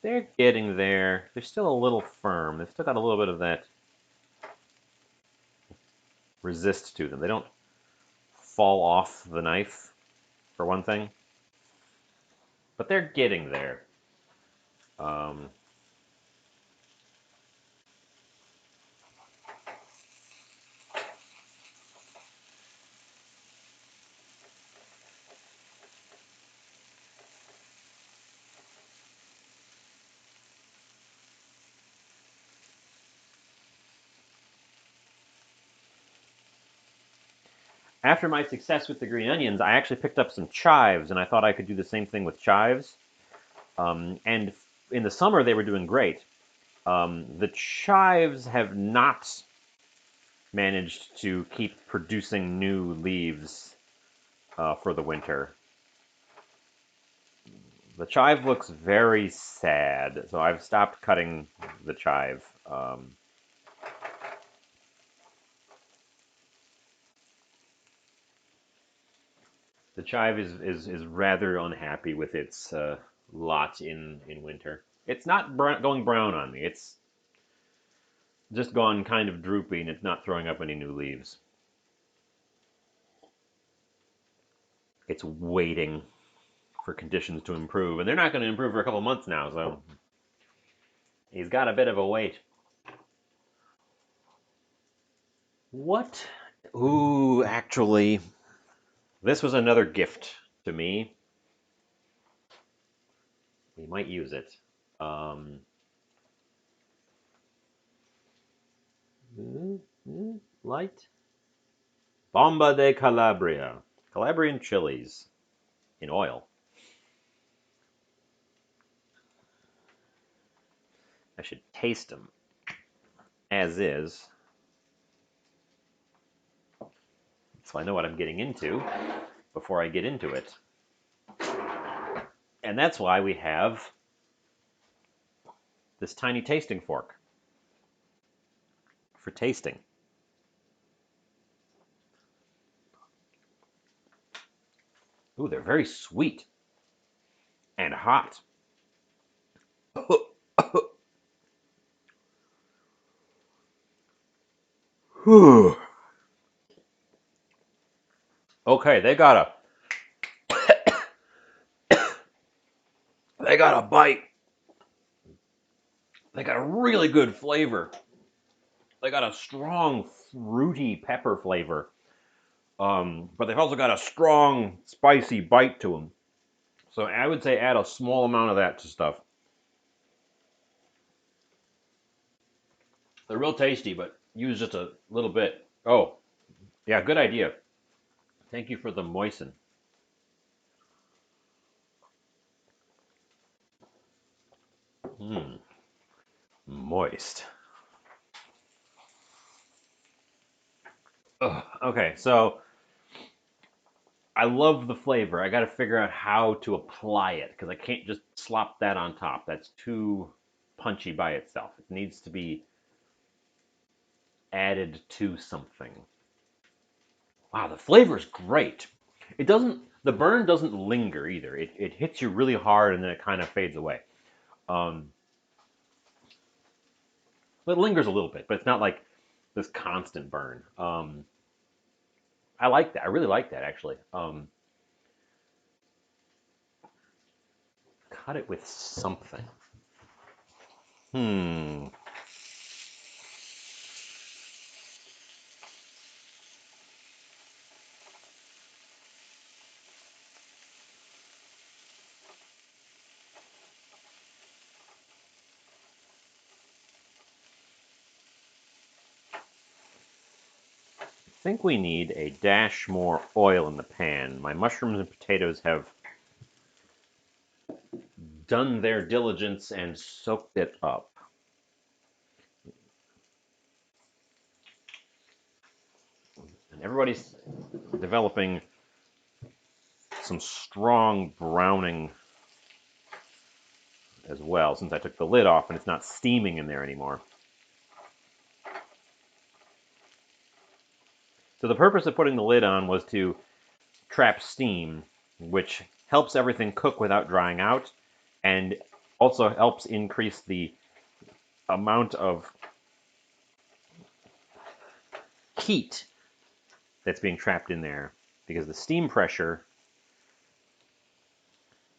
They're getting there. They're still a little firm. They've still got a little bit of that resist to them. They don't fall off the knife, for one thing, but they're getting there. Um, After my success with the green onions, I actually picked up some chives, and I thought I could do the same thing with chives. And in the summer, they were doing great. The chives have not managed to keep producing new leaves for the winter. The chive looks very sad, so I've stopped cutting the chive. The chive is rather unhappy with its lot in winter. It's not going brown on me. It's just gone kind of droopy, and it's not throwing up any new leaves. It's waiting for conditions to improve, and they're not going to improve for a couple months now, so he's got a bit of a wait. What? Ooh, actually, this was another gift to me. We might use it. Um, Light. Bomba de Calabria. Calabrian chilies in oil. I should taste them as is, so I know what I'm getting into before I get into it. And that's why we have this tiny tasting fork for tasting. Ooh, they're very sweet and hot. Okay, they got a bite. They got a really good flavor. They got a strong fruity pepper flavor. But they've also got a strong spicy bite to them. So I would say add a small amount of that to stuff. They're real tasty, but use just a little bit. Oh, yeah, good idea. Thank you for the moisten. Mm, moist. Ugh. Okay, so I love the flavor. I got to figure out how to apply it because I can't just slop that on top. That's too punchy by itself. It needs to be added to something. Wow, the flavor is great. It doesn't, the burn doesn't linger either. It hits you really hard and then it kind of fades away. Um, but it lingers a little bit, but it's not like this constant burn. I like that. I really like that actually. Cut it with something. Hmm. think we need a dash more oil in the pan. My mushrooms and potatoes have done their diligence and soaked it up. And everybody's developing some strong browning as well, since I took the lid off and it's not steaming in there anymore. So the purpose of putting the lid on was to trap steam, which helps everything cook without drying out, and also helps increase the amount of heat that's being trapped in there, because the steam pressure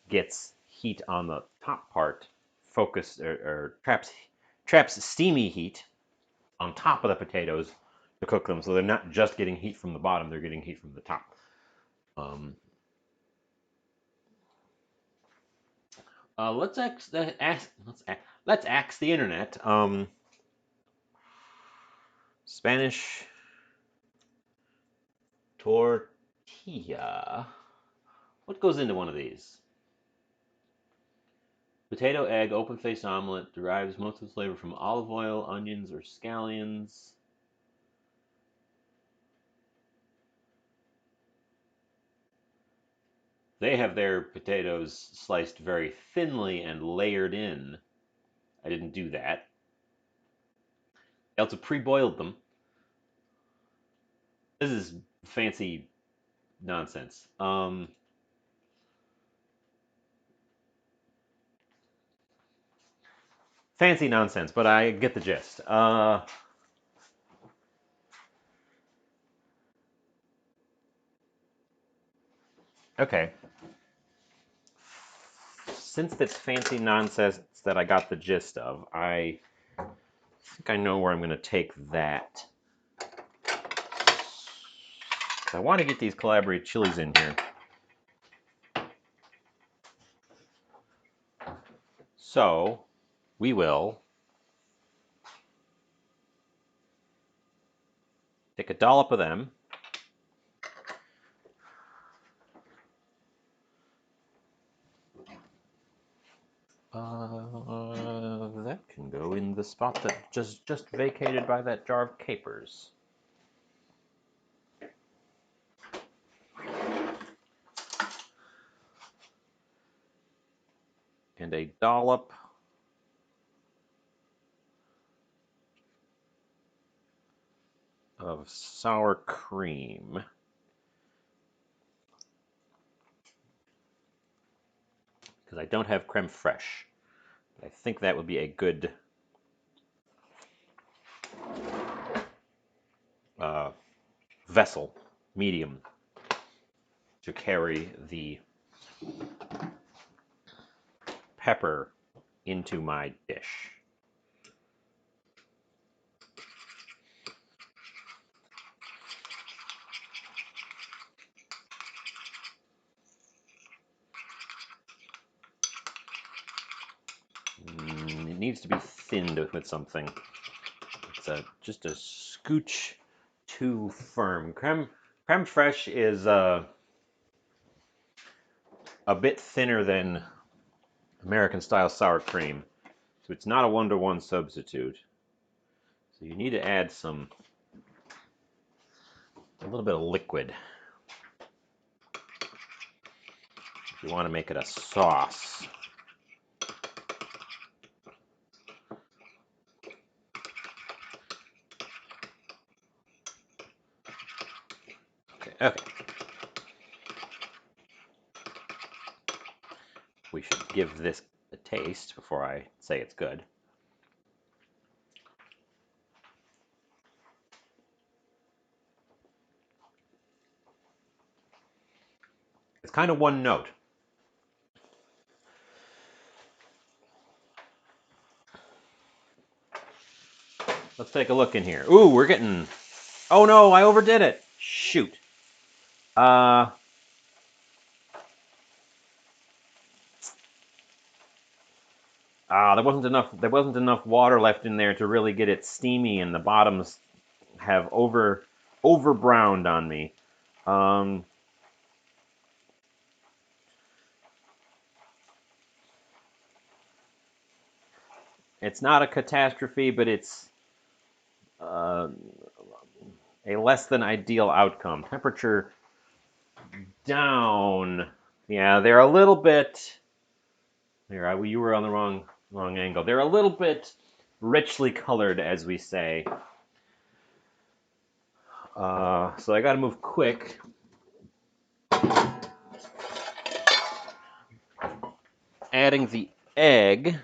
gets heat on the top part, focused or traps steamy heat on top of the potatoes to cook them, so they're not just getting heat from the bottom; they're getting heat from the top. Um, let's ask the internet. Spanish tortilla. What goes into one of these? Potato, egg, open-faced omelet derives most of its flavor from olive oil, onions, or scallions. They have their potatoes sliced very thinly and layered in. I didn't do that. They also pre-boiled them. This is fancy nonsense. Fancy nonsense, but I get the gist. Okay. Since it's fancy nonsense that I got the gist of, I think I know where I'm going to take that. I want to get these Calabria chilies in here. So, we will take a dollop of them. That can go in the spot that just vacated by that jar of capers. And a dollop of sour cream. Because I don't have creme fraiche. I think that would be a good vessel, medium, to carry the pepper into my dish. It needs to be thinned with something. It's just a scooch too firm. Creme fraiche is a bit thinner than American style sour cream, so it's not a one-to-one substitute. So you need to add a little bit of liquid if you want to make it a sauce. Okay. We should give this a taste before I say it's good. It's kind of one note. Let's take a look in here. Ooh, we're getting... Oh no, I overdid it. Shoot. There wasn't enough water left in there to really get it steamy, and the bottoms have over browned on me. Um, it's not a catastrophe, but it's uh, a less than ideal outcome. Temperature down. Yeah, they're a little bit. There, you were on the wrong angle. They're a little bit richly colored, as we say. So I got to move quick. Adding the egg.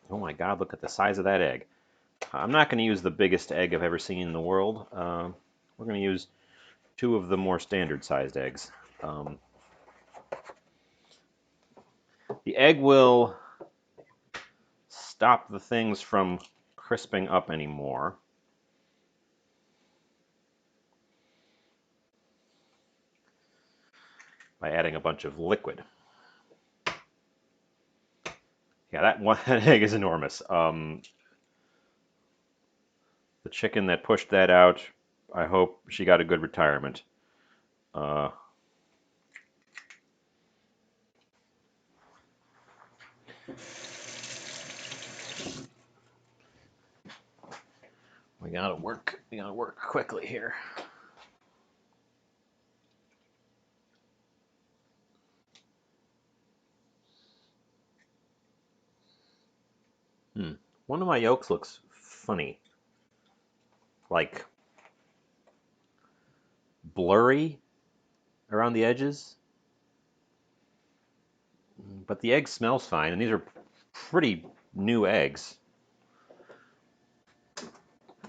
Oh my God! Look at the size of that egg. I'm not going to use the biggest egg I've ever seen in the world. We're going to use two of the more standard-sized eggs. The egg will stop the things from crisping up anymore. By adding a bunch of liquid. Yeah, that egg is enormous. The chicken that pushed that out, I hope she got a good retirement. We gotta work. We gotta work quickly here. One of my yolks looks funny, like blurry around the edges. But the egg smells fine, and these are pretty new eggs.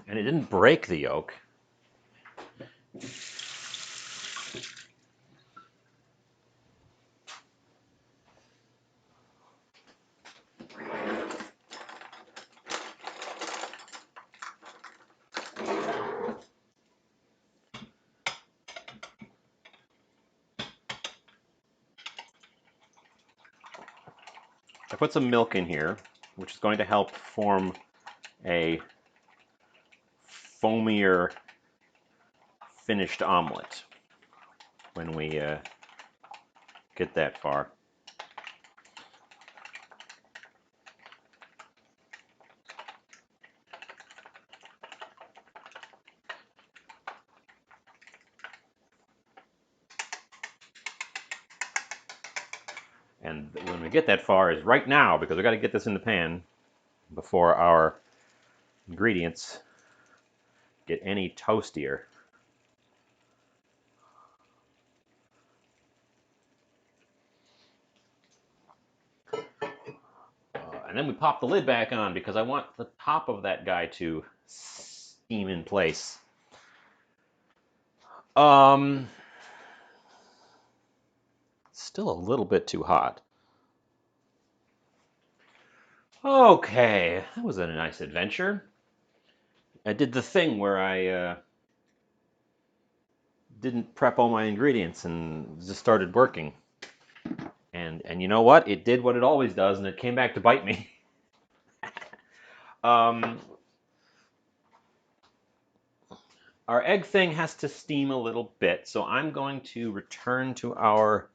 And it didn't break the yolk. I put some milk in here, which is going to help form a foamier finished omelet when we get that far. And when we get that far is right now, because we got to get this in the pan before our ingredients get any toastier. And then we pop the lid back on because I want the top of that guy to steam in place. Still a little bit too hot. Okay, that was a nice adventure. I did the thing where I didn't prep all my ingredients and just started working. And you know what? It did what it always does, and it came back to bite me. Our egg thing has to steam a little bit, so I'm going to return to our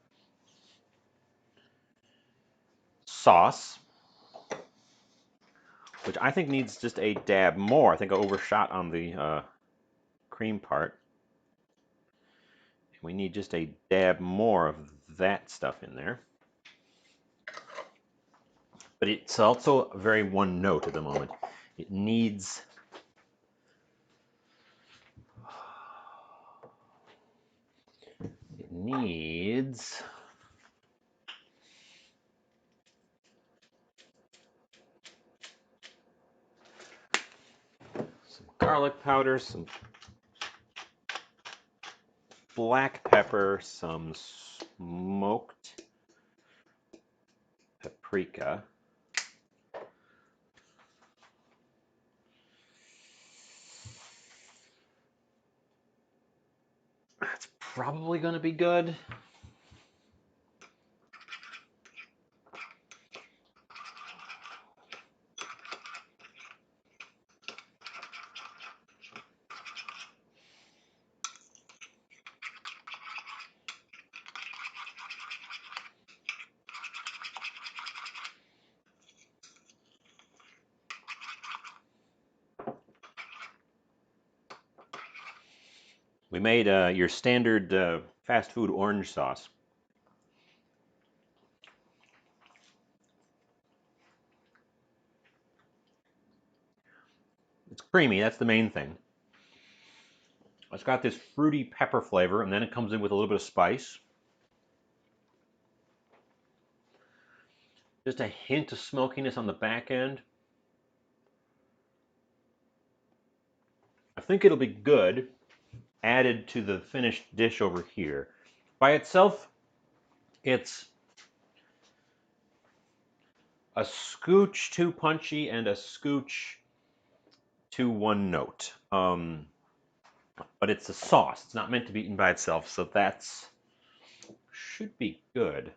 sauce, which I think needs just a dab more. I think I overshot on the cream part. We need just a dab more of that stuff in there. But it's also very one note at the moment. It needs some garlic powder, some black pepper, some smoked paprika. That's probably going to be good. We made your standard fast food orange sauce. It's creamy, that's the main thing. It's got this fruity pepper flavor, and then it comes in with a little bit of spice. Just a hint of smokiness on the back end. I think it'll be good added to the finished dish over here. By itself, it's a scooch too punchy and a scooch too one note. But it's a sauce. It's not meant to be eaten by itself, so that's should be good.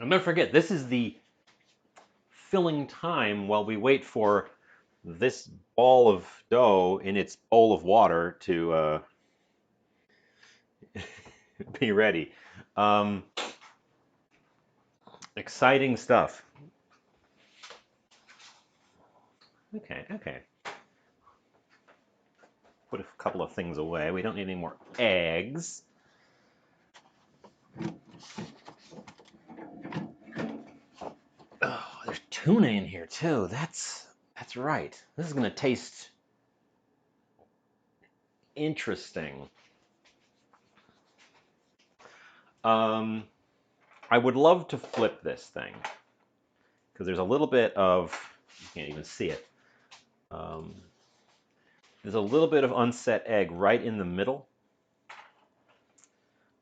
And don't forget, this is the filling time while we wait for this ball of dough in its bowl of water to be ready. Exciting stuff. Okay. Put a couple of things away. We don't need any more eggs. Oh, there's tuna in here too. That's right. This is gonna taste interesting. I would love to flip this thing because there's a little bit of, you can't even see it. There's a little bit of unset egg right in the middle,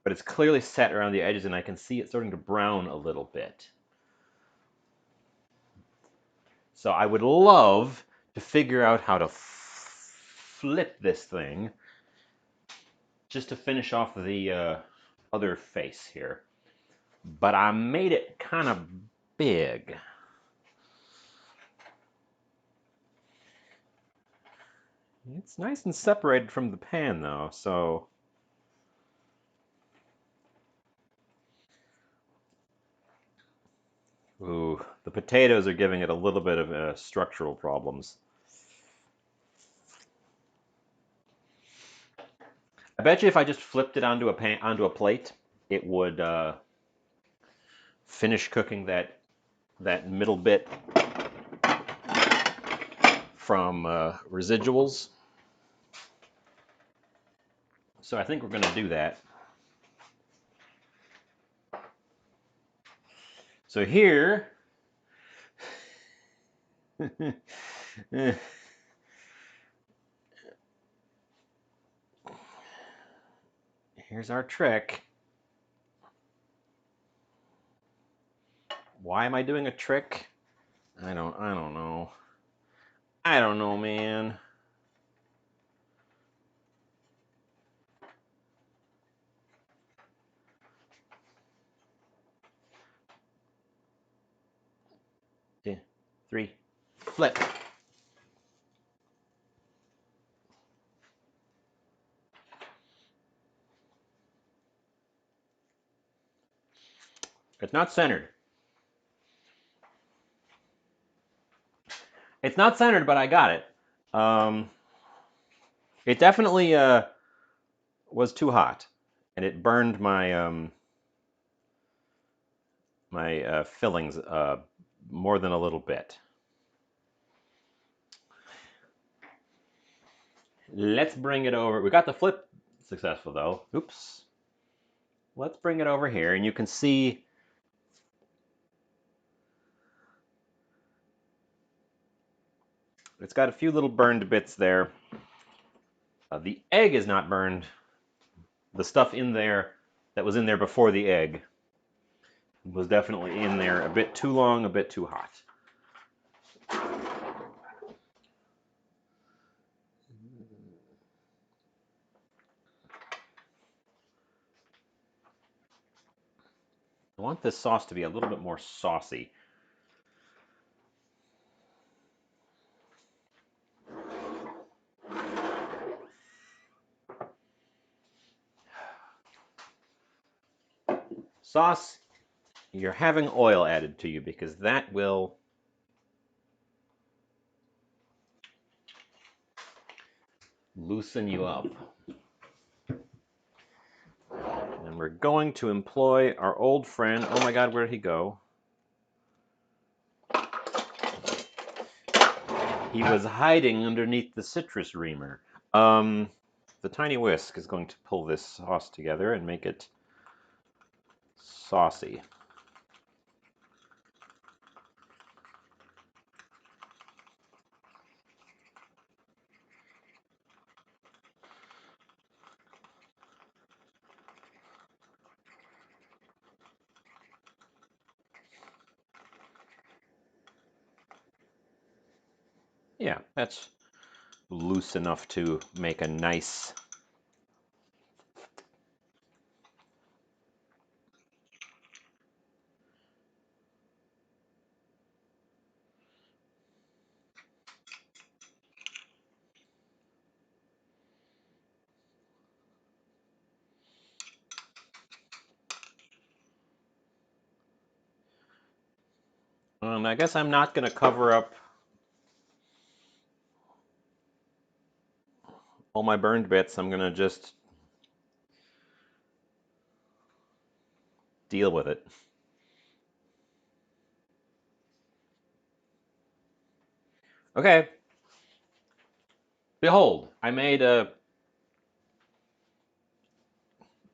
but it's clearly set around the edges, and I can see it starting to brown a little bit. So I would love to figure out how to flip this thing just to finish off the other face here. But I made it kind of big. It's nice and separated from the pan though, so ooh, the potatoes are giving it a little bit of structural problems. I bet you if I just flipped it onto a plate, it would finish cooking that middle bit from residuals. So I think we're going to do that. So here, here's our trick. Why am I doing a trick? I don't know. I don't know, man. Two, three, flip. It's not centered. It's not centered, but I got it. It definitely was too hot, and it burned my my fillings more than a little bit. Let's bring it over. We got the flip successful though. Oops. Let's bring it over here, and you can see it's got a few little burned bits there. The egg is not burned. The stuff in there that was in there before the egg was definitely in there a bit too long, a bit too hot. I want this sauce to be a little bit more saucy. Sauce, you're having oil added to you because that will loosen you up. And we're going to employ our old friend. Oh my God, where did he go? He was hiding underneath the citrus reamer. The tiny whisk is going to pull this sauce together and make it saucy. Yeah, that's loose enough to make a nice I guess I'm not going to cover up all my burned bits. I'm going to just deal with it. Okay. Behold, I made a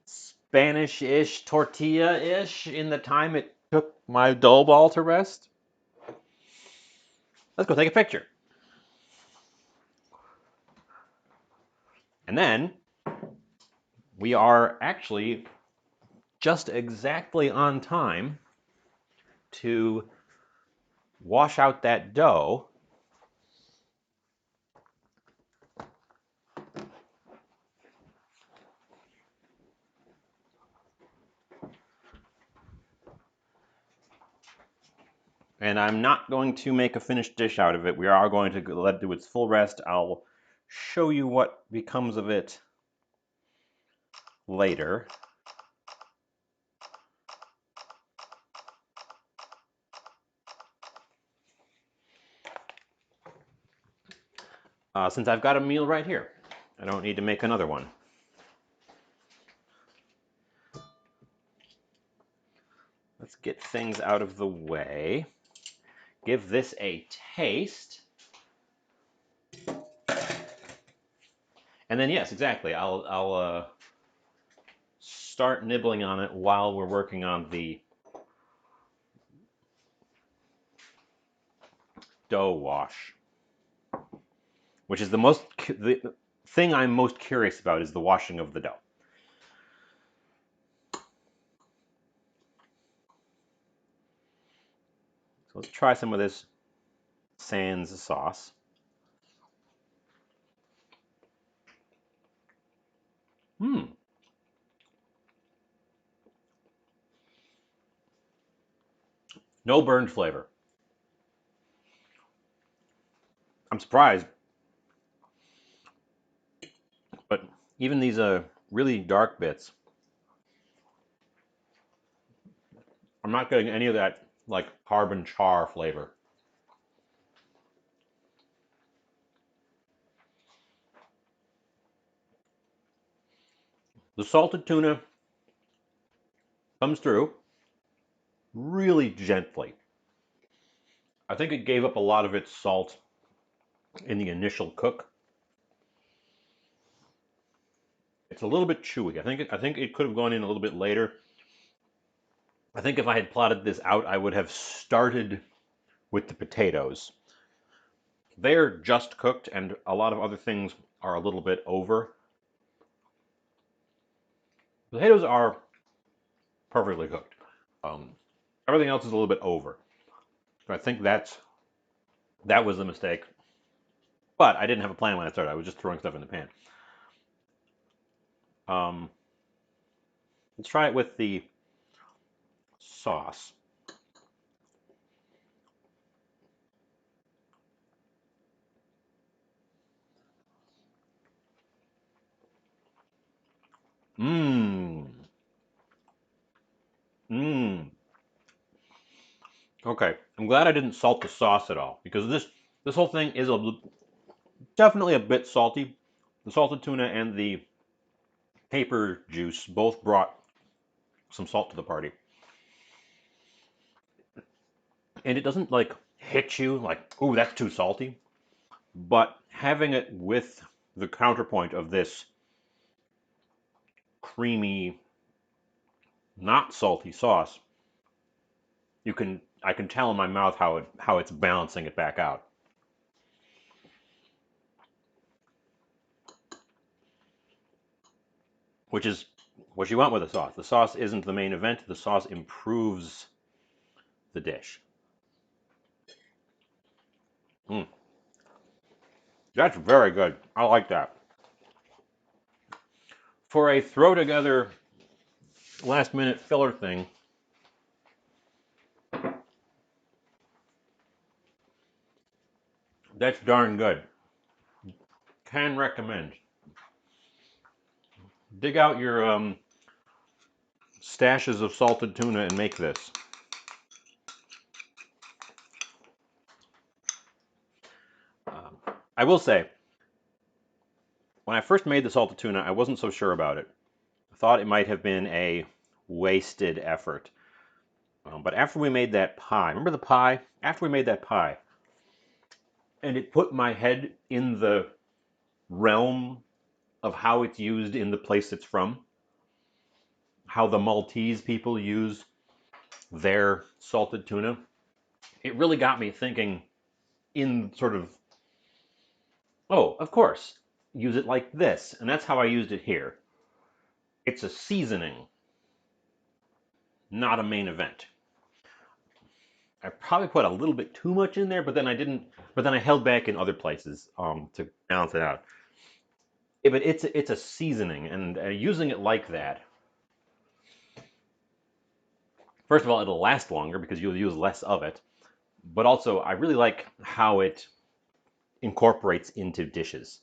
Spanish-ish tortilla-ish in the time it took my dough ball to rest. Let's go take a picture. And then we are actually just exactly on time to wash out that dough. And I'm not going to make a finished dish out of it. We are going to let it do its full rest. I'll show you what becomes of it later. Since I've got a meal right here, I don't need to make another one. Let's get things out of the way. Give this a taste. And then, yes, exactly. I'll start nibbling on it while we're working on the dough wash, which is the thing I'm most curious about is the washing of the dough. So let's try some of this sans sauce. No burned flavor. I'm surprised, but even these really dark bits, I'm not getting any of that like carbon char flavor. The salted tuna comes through really gently. I think it gave up a lot of its salt in the initial cook. It's a little bit chewy. I think it could have gone in a little bit later. I think if I had plotted this out, I would have started with the potatoes. They're just cooked, and a lot of other things are a little bit over. Potatoes are perfectly cooked. Everything else is a little bit over. So I think that was the mistake. But I didn't have a plan when I started. I was just throwing stuff in the pan. Let's try it with the sauce. Mmm. Okay, I'm glad I didn't salt the sauce at all because this whole thing is definitely a bit salty. The salted tuna and the caper juice both brought some salt to the party, and it doesn't like hit you like, "Ooh, that's too salty." But having it with the counterpoint of this creamy, not salty sauce, I can tell in my mouth how it's balancing it back out. Which is what you want with a sauce. The sauce isn't the main event. The sauce improves the dish. Mm, that's very good. I like that. For a throw together last minute filler thing, that's darn good. Can recommend. Dig out your stashes of salted tuna and make this. I will say, when I first made the salted tuna, I wasn't so sure about it. I thought it might have been a wasted effort. But after we made that pie, remember the pie? After we made that pie, and it put my head in the realm of how it's used in the place it's from, how the Maltese people use their salted tuna. It really got me thinking in sort of, oh, of course, use it like this. And that's how I used it here. It's a seasoning, not a main event. I probably put a little bit too much in there, but then I didn't. But then I held back in other places to balance it out. Yeah, but it's a seasoning, and using it like that. First of all, it'll last longer because you'll use less of it. But also, I really like how it incorporates into dishes.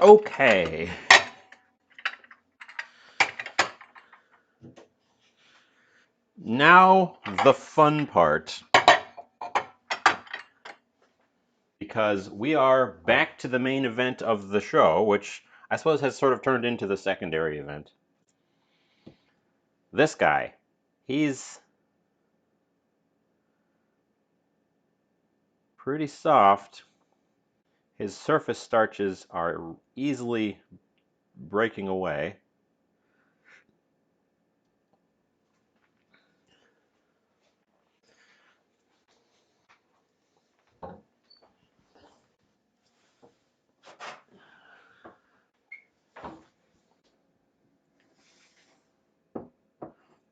Okay. Now the fun part, because we are back to the main event of the show, which I suppose has sort of turned into the secondary event. This guy, he's pretty soft. His surface starches are easily breaking away.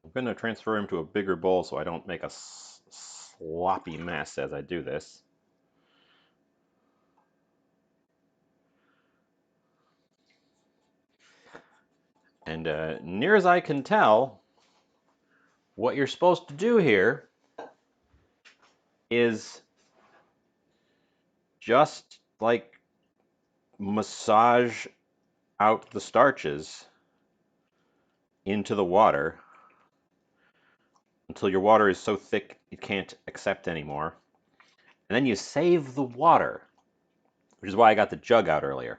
I'm going to transfer him to a bigger bowl so I don't make a sloppy mess as I do this. And near as I can tell, what you're supposed to do here is just like massage out the starches into the water until your water is so thick it can't accept anymore. And then you save the water, which is why I got the jug out earlier.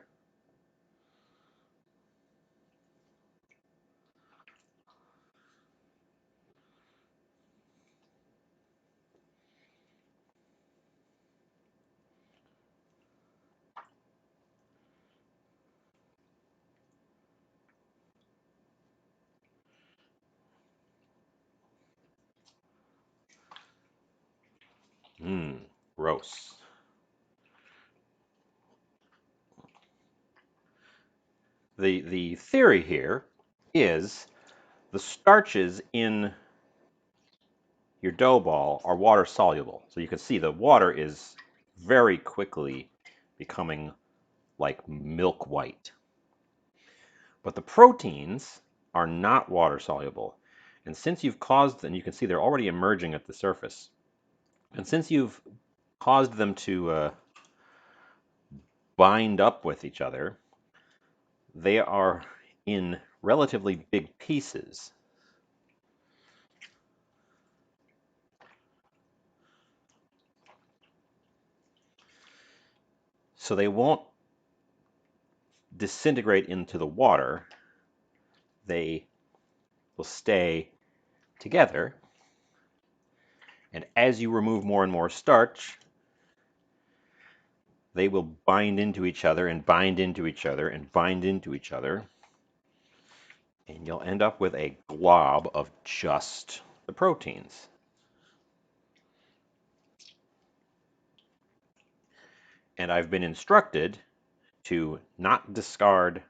Mmm, gross. The theory here is the starches in your dough ball are water soluble. So you can see the water is very quickly becoming like milk white. But the proteins are not water soluble. And since you've caused them, you can see they're already emerging at the surface. And since you've caused them to bind up with each other, they are in relatively big pieces. so they won't disintegrate into the water. They will stay together. And as you remove more and more starch, they will bind into each other and bind into each other and bind into each other. And you'll end up with a glob of just the proteins. And I've been instructed to not discard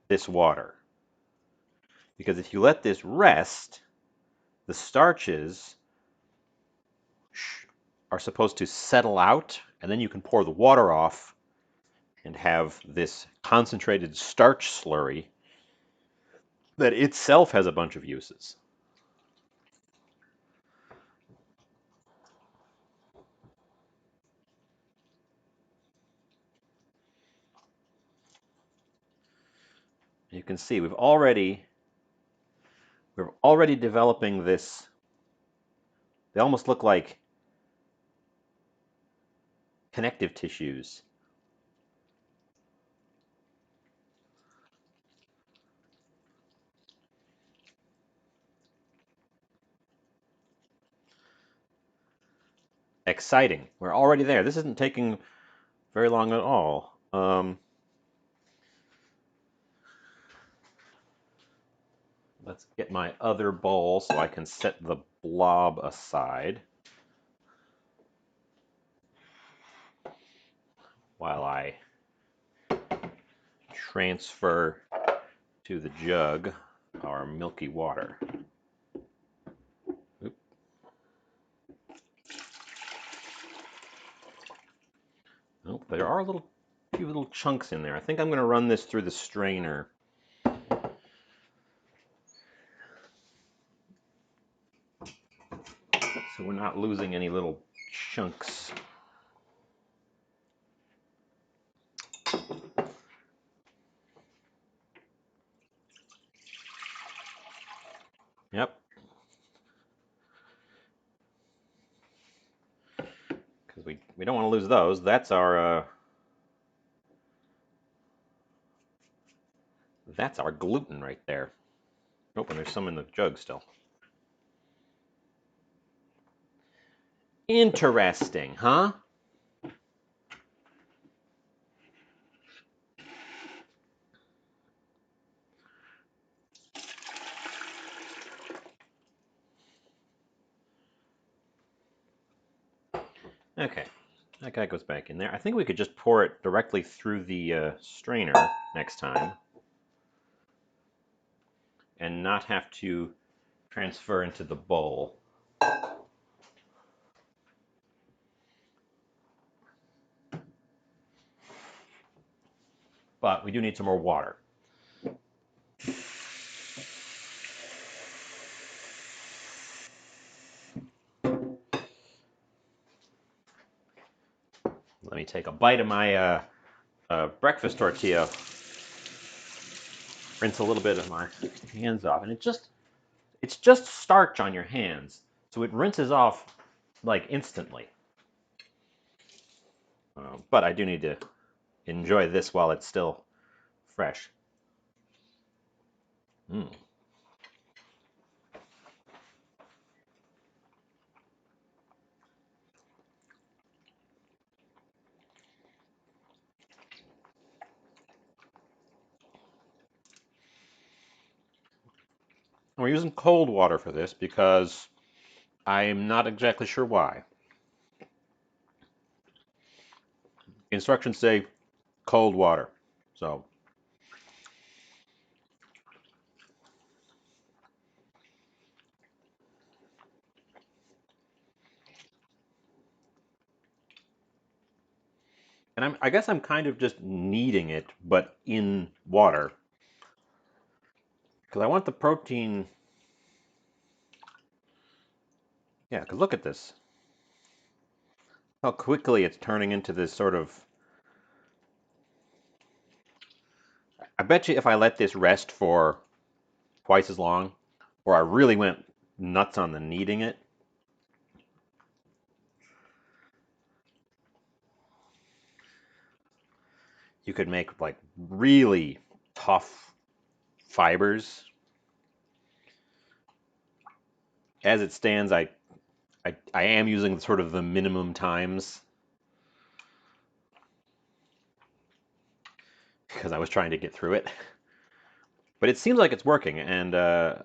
this water. Because if you let this rest, the starches are supposed to settle out, and then you can pour the water off and have this concentrated starch slurry that itself has a bunch of uses. You can see we're already developing this. They almost look like connective tissues. Exciting. We're already there. This isn't taking very long at all. Let's get my other bowl so I can set the blob aside while I transfer to the jug our milky water. Oop. Nope, there are a few little chunks in there. I think I'm going to run this through the strainer. So we're not losing any little chunks. Yep. Because we don't want to lose those. That's our gluten right there. Oh, and there's some in the jug still. Interesting, huh? Okay, that guy goes back in there. I think we could just pour it directly through the strainer next time and not have to transfer into the bowl. But we do need some more water. Let me take a bite of my breakfast tortilla, rinse a little bit of my hands off, and it's just starch on your hands, so it rinses off like instantly. But I do need to enjoy this while it's still fresh. Mm. We're using cold water for this because I'm not exactly sure why. Instructions say cold water, so. And I guess I'm kind of just kneading it, but in water. Because I want the protein. Yeah, because look at this. How quickly it's turning into this sort of. I bet you if I let this rest for twice as long, or I really went nuts on the kneading it, you could make like really tough fibers. As it stands, I am using sort of the minimum times because I was trying to get through it. But it seems like it's working, and I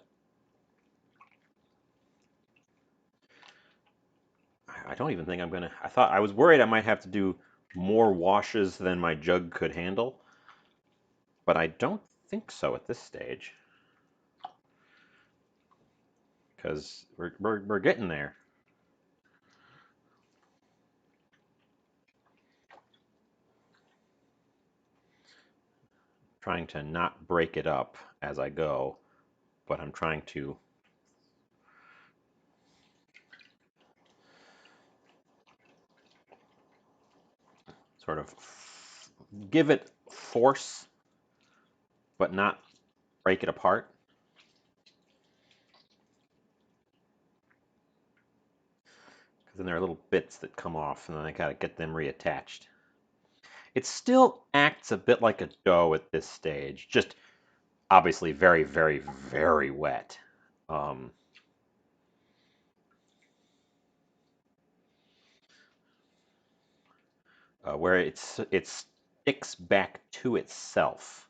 don't even think I'm gonna. I was worried I might have to do more washes than my jug could handle, but I don't think so at this stage because we're getting there. Trying to not break it up as I go, but I'm trying to sort of give it force, but not break it apart. Because then there are little bits that come off, and then I gotta get them reattached. It still acts a bit like a dough at this stage, just obviously very, very, very wet. Um, where it sticks back to itself.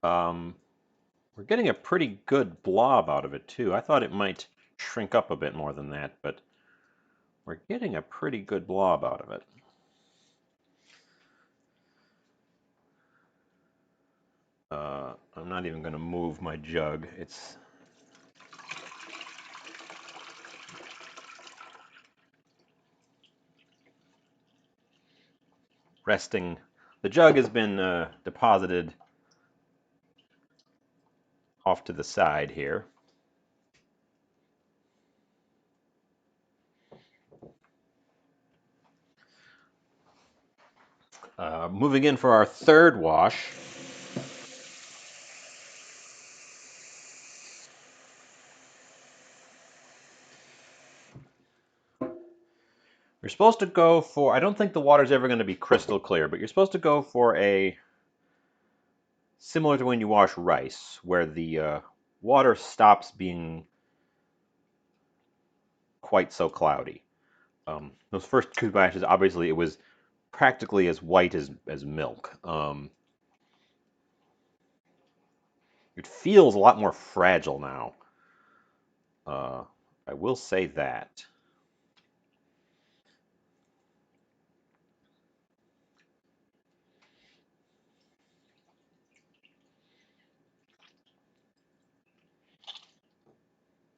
Um, we're getting a pretty good blob out of it too. I thought it might shrink up a bit more than that, but we're getting a pretty good blob out of it. I'm not even going to move my jug. It's resting. The jug has been deposited off to the side here. Moving in for our third wash. You're supposed to go for, I don't think the water's ever going to be crystal clear, but you're supposed to go for a, similar to when you wash rice, where the water stops being quite so cloudy. Those first two batches, obviously, it was practically as white as milk. It feels a lot more fragile now. Uh, I will say that.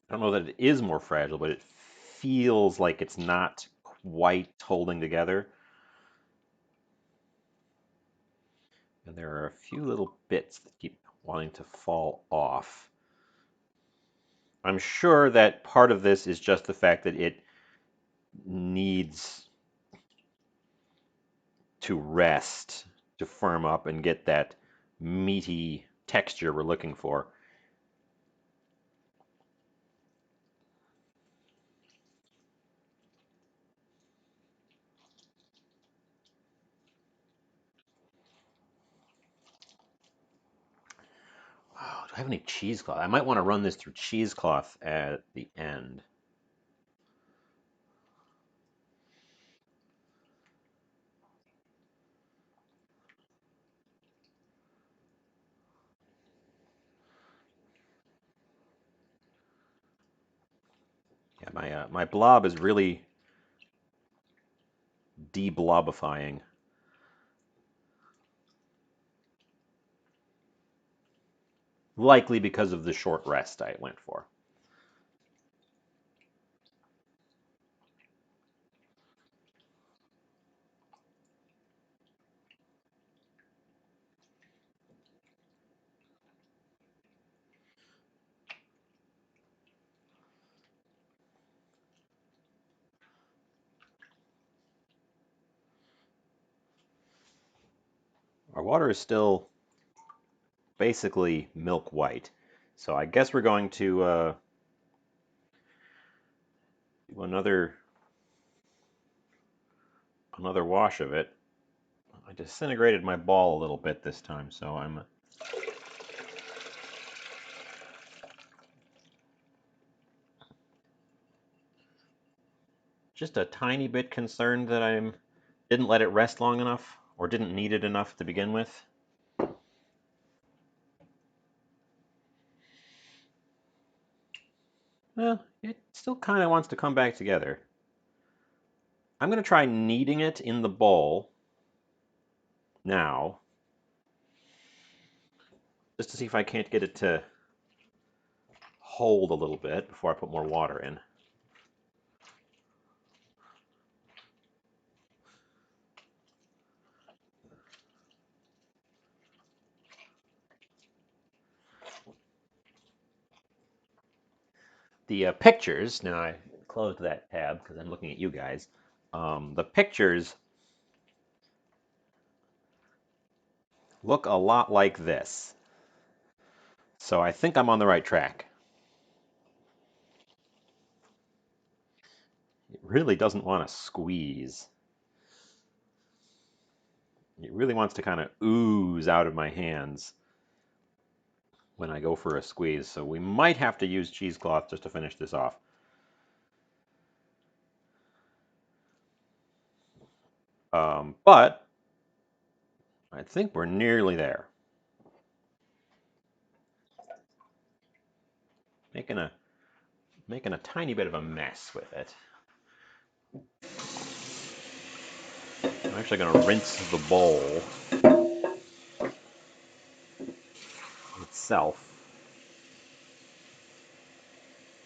I don't know that it is more fragile, but it feels like it's not quite holding together. And there are a few little bits that keep wanting to fall off. I'm sure that part of this is just the fact that it needs to rest to firm up and get that meaty texture we're looking for. Oh, do I have any cheesecloth? I might want to run this through cheesecloth at the end. Yeah, my blob is really de-blobifying. Likely because of the short rest I went for. Our water is still basically milk white. So I guess we're going to do another wash of it. I disintegrated my ball a little bit this time, so I'm just a tiny bit concerned that I didn't let it rest long enough or didn't need it enough to begin with. Well, it still kind of wants to come back together. I'm going to try kneading it in the bowl now, just to see if I can't get it to hold a little bit before I put more water in. The pictures, now I closed that tab because I'm looking at you guys. The pictures look a lot like this. So I think I'm on the right track. It really doesn't want to squeeze. It really wants to kind of ooze out of my hands when I go for a squeeze. So we might have to use cheesecloth just to finish this off. But I think we're nearly there. Making a tiny bit of a mess with it. I'm actually going to rinse the bowl itself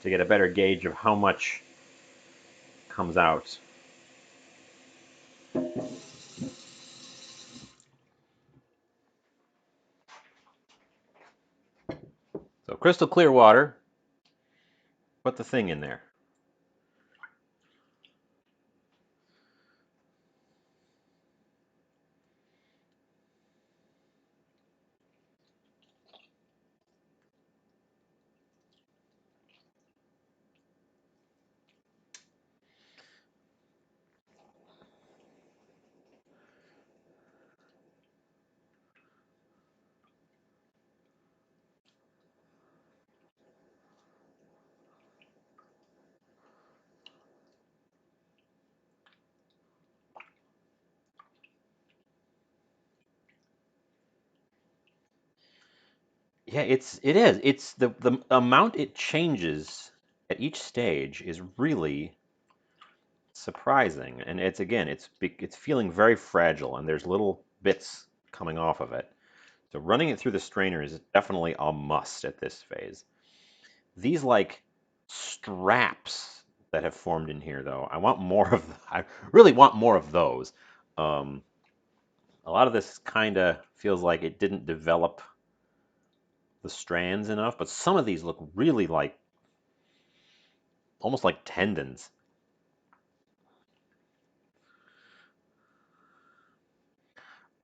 to get a better gauge of how much comes out. So crystal clear water, put the thing in there. Yeah, it is. It's the amount it changes at each stage is really surprising, and it's feeling very fragile, and there's little bits coming off of it. So running it through the strainer is definitely a must at this phase. These like straps that have formed in here, though, I want more of. I really want more of those. Um, a lot of this kind of feels like it didn't develop the strands enough, but some of these look really like almost like tendons.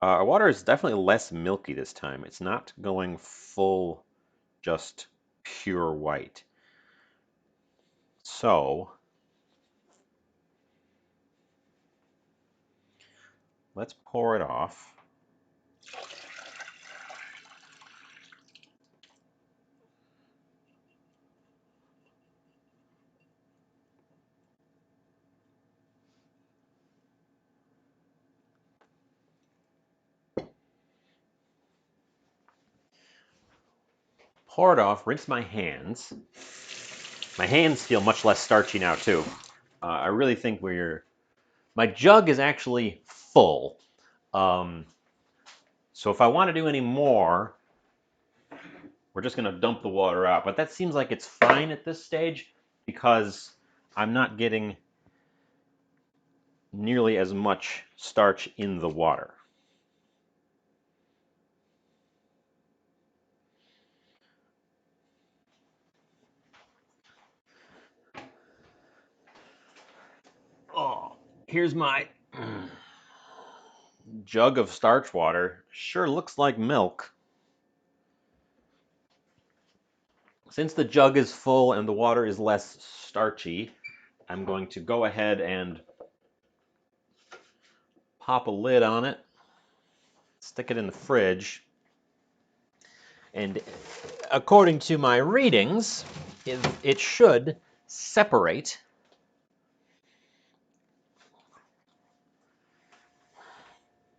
Our water is definitely less milky this time. It's not going full, just pure white. So let's pour it off. Pour it off, rinse my hands. My hands feel much less starchy now too. I really think my jug is actually full. Um, so if I want to do any more, we're just going to dump the water out. But that seems like it's fine at this stage because I'm not getting nearly as much starch in the water. Oh, here's my jug of starch water. Sure looks like milk. Since the jug is full and the water is less starchy, I'm going to go ahead and pop a lid on it, stick it in the fridge, and according to my readings, it should separate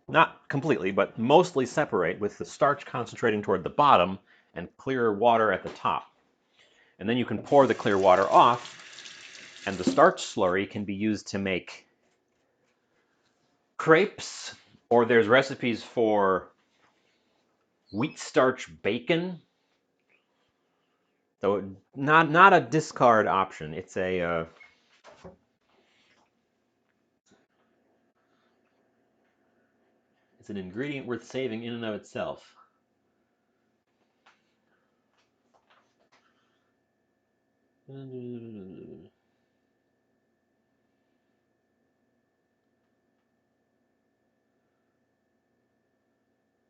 not completely, but mostly separate, with the starch concentrating toward the bottom and clearer water at the top. And then you can pour the clear water off, and the starch slurry can be used to make crepes, or there's recipes for wheat starch bacon. So not a discard option. It's a it's an ingredient worth saving in and of itself.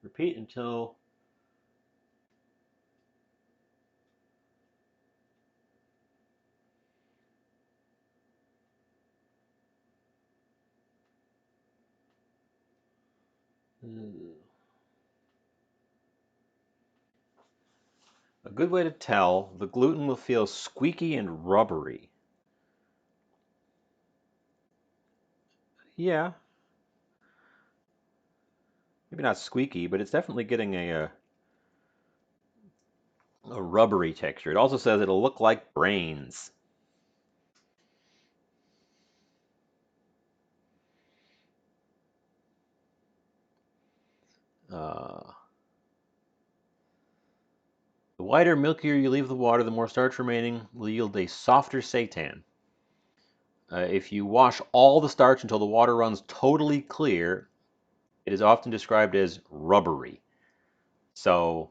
Repeat until a good way to tell, the gluten will feel squeaky and rubbery. Yeah, maybe not squeaky, but it's definitely getting a rubbery texture. It also says it'll look like brains. Uh, the whiter, milkier you leave the water, the more starch remaining will yield a softer seitan. If you wash all the starch until the water runs totally clear, it is often described as rubbery. So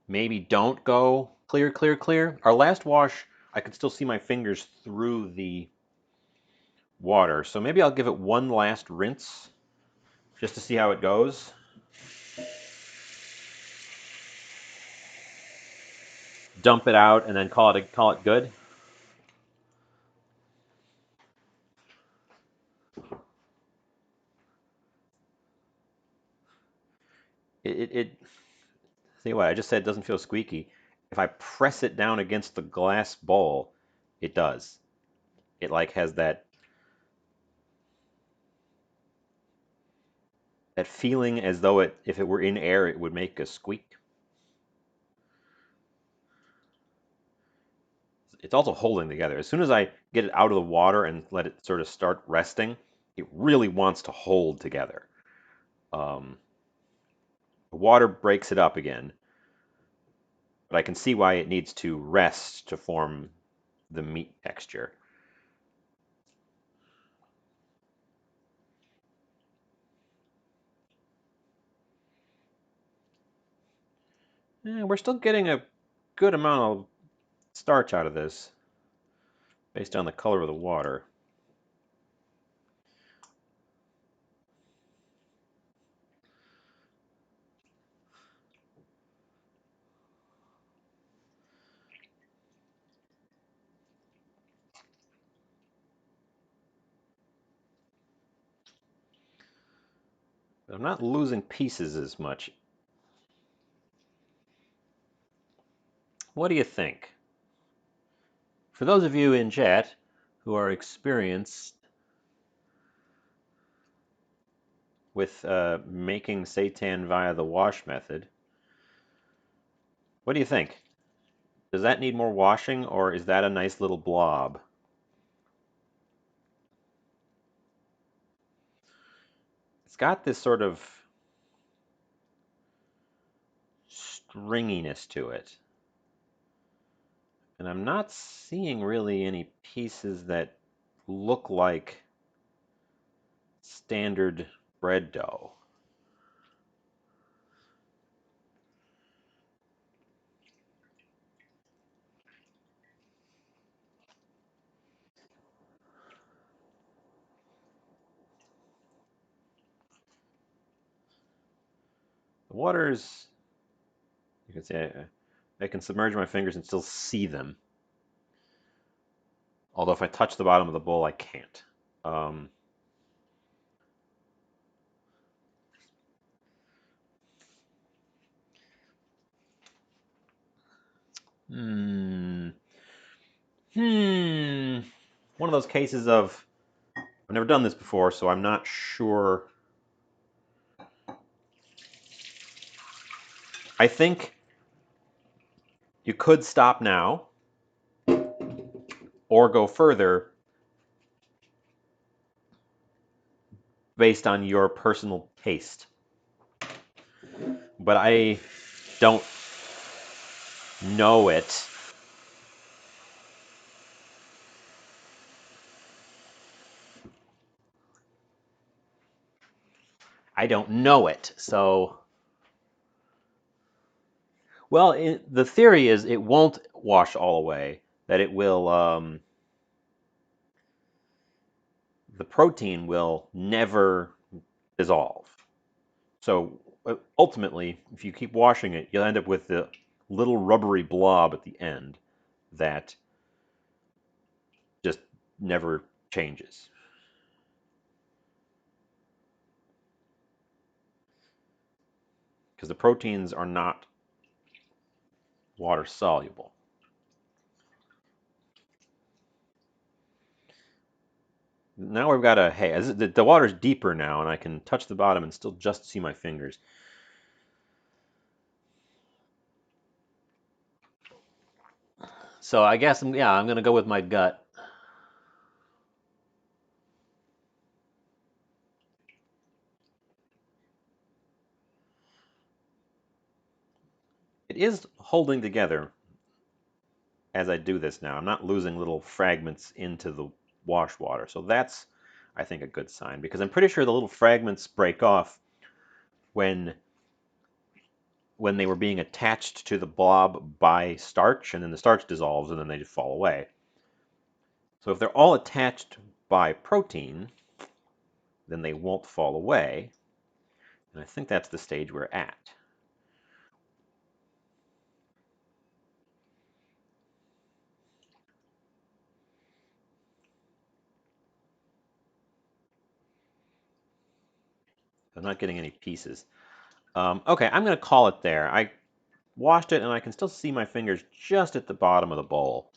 maybe don't go clear, clear, clear. Our last wash, I could still see my fingers through the water. So maybe I'll give it one last rinse just to see how it goes. Dump it out and then call it good. It see what I just said, doesn't feel squeaky. If I press it down against the glass bowl, it does. It like has that feeling as though if it were in air it would make a squeak. It's also holding together. As soon as I get it out of the water and let it sort of start resting, it really wants to hold together. The water breaks it up again, but I can see why it needs to rest to form the meat texture. We're still getting a good amount of starch out of this based on the color of the water. I'm not losing pieces as much. What do you think? For those of you in chat who are experienced with making seitan via the wash method, what do you think? Does that need more washing, or is that a nice little blob? It's got this sort of stringiness to it. And I'm not seeing really any pieces that look like standard bread dough. The water's, you can say, I can submerge my fingers and still see them. Although if I touch the bottom of the bowl, I can't. Um, hmm. Hmm. One of those cases of I've never done this before, so I'm not sure. I think you could stop now or go further based on your personal taste. But I don't know it. I don't know it. So, well, the theory is it won't wash all away, that it will, the protein will never dissolve. So ultimately, if you keep washing it, you'll end up with the little rubbery blob at the end that just never changes. Because the proteins are not water soluble. Now we've got a, hey, the water's deeper now, and I can touch the bottom and still just see my fingers. So I guess, yeah, I'm going to go with my gut. It is holding together as I do this now. I'm not losing little fragments into the wash water. So that's, I think, a good sign, because I'm pretty sure the little fragments break off when they were being attached to the blob by starch, and then the starch dissolves and then they just fall away. So if they're all attached by protein, then they won't fall away. And I think that's the stage we're at. I'm not getting any pieces. Okay, I'm going to call it there. I washed it and I can still see my fingers just at the bottom of the bowl.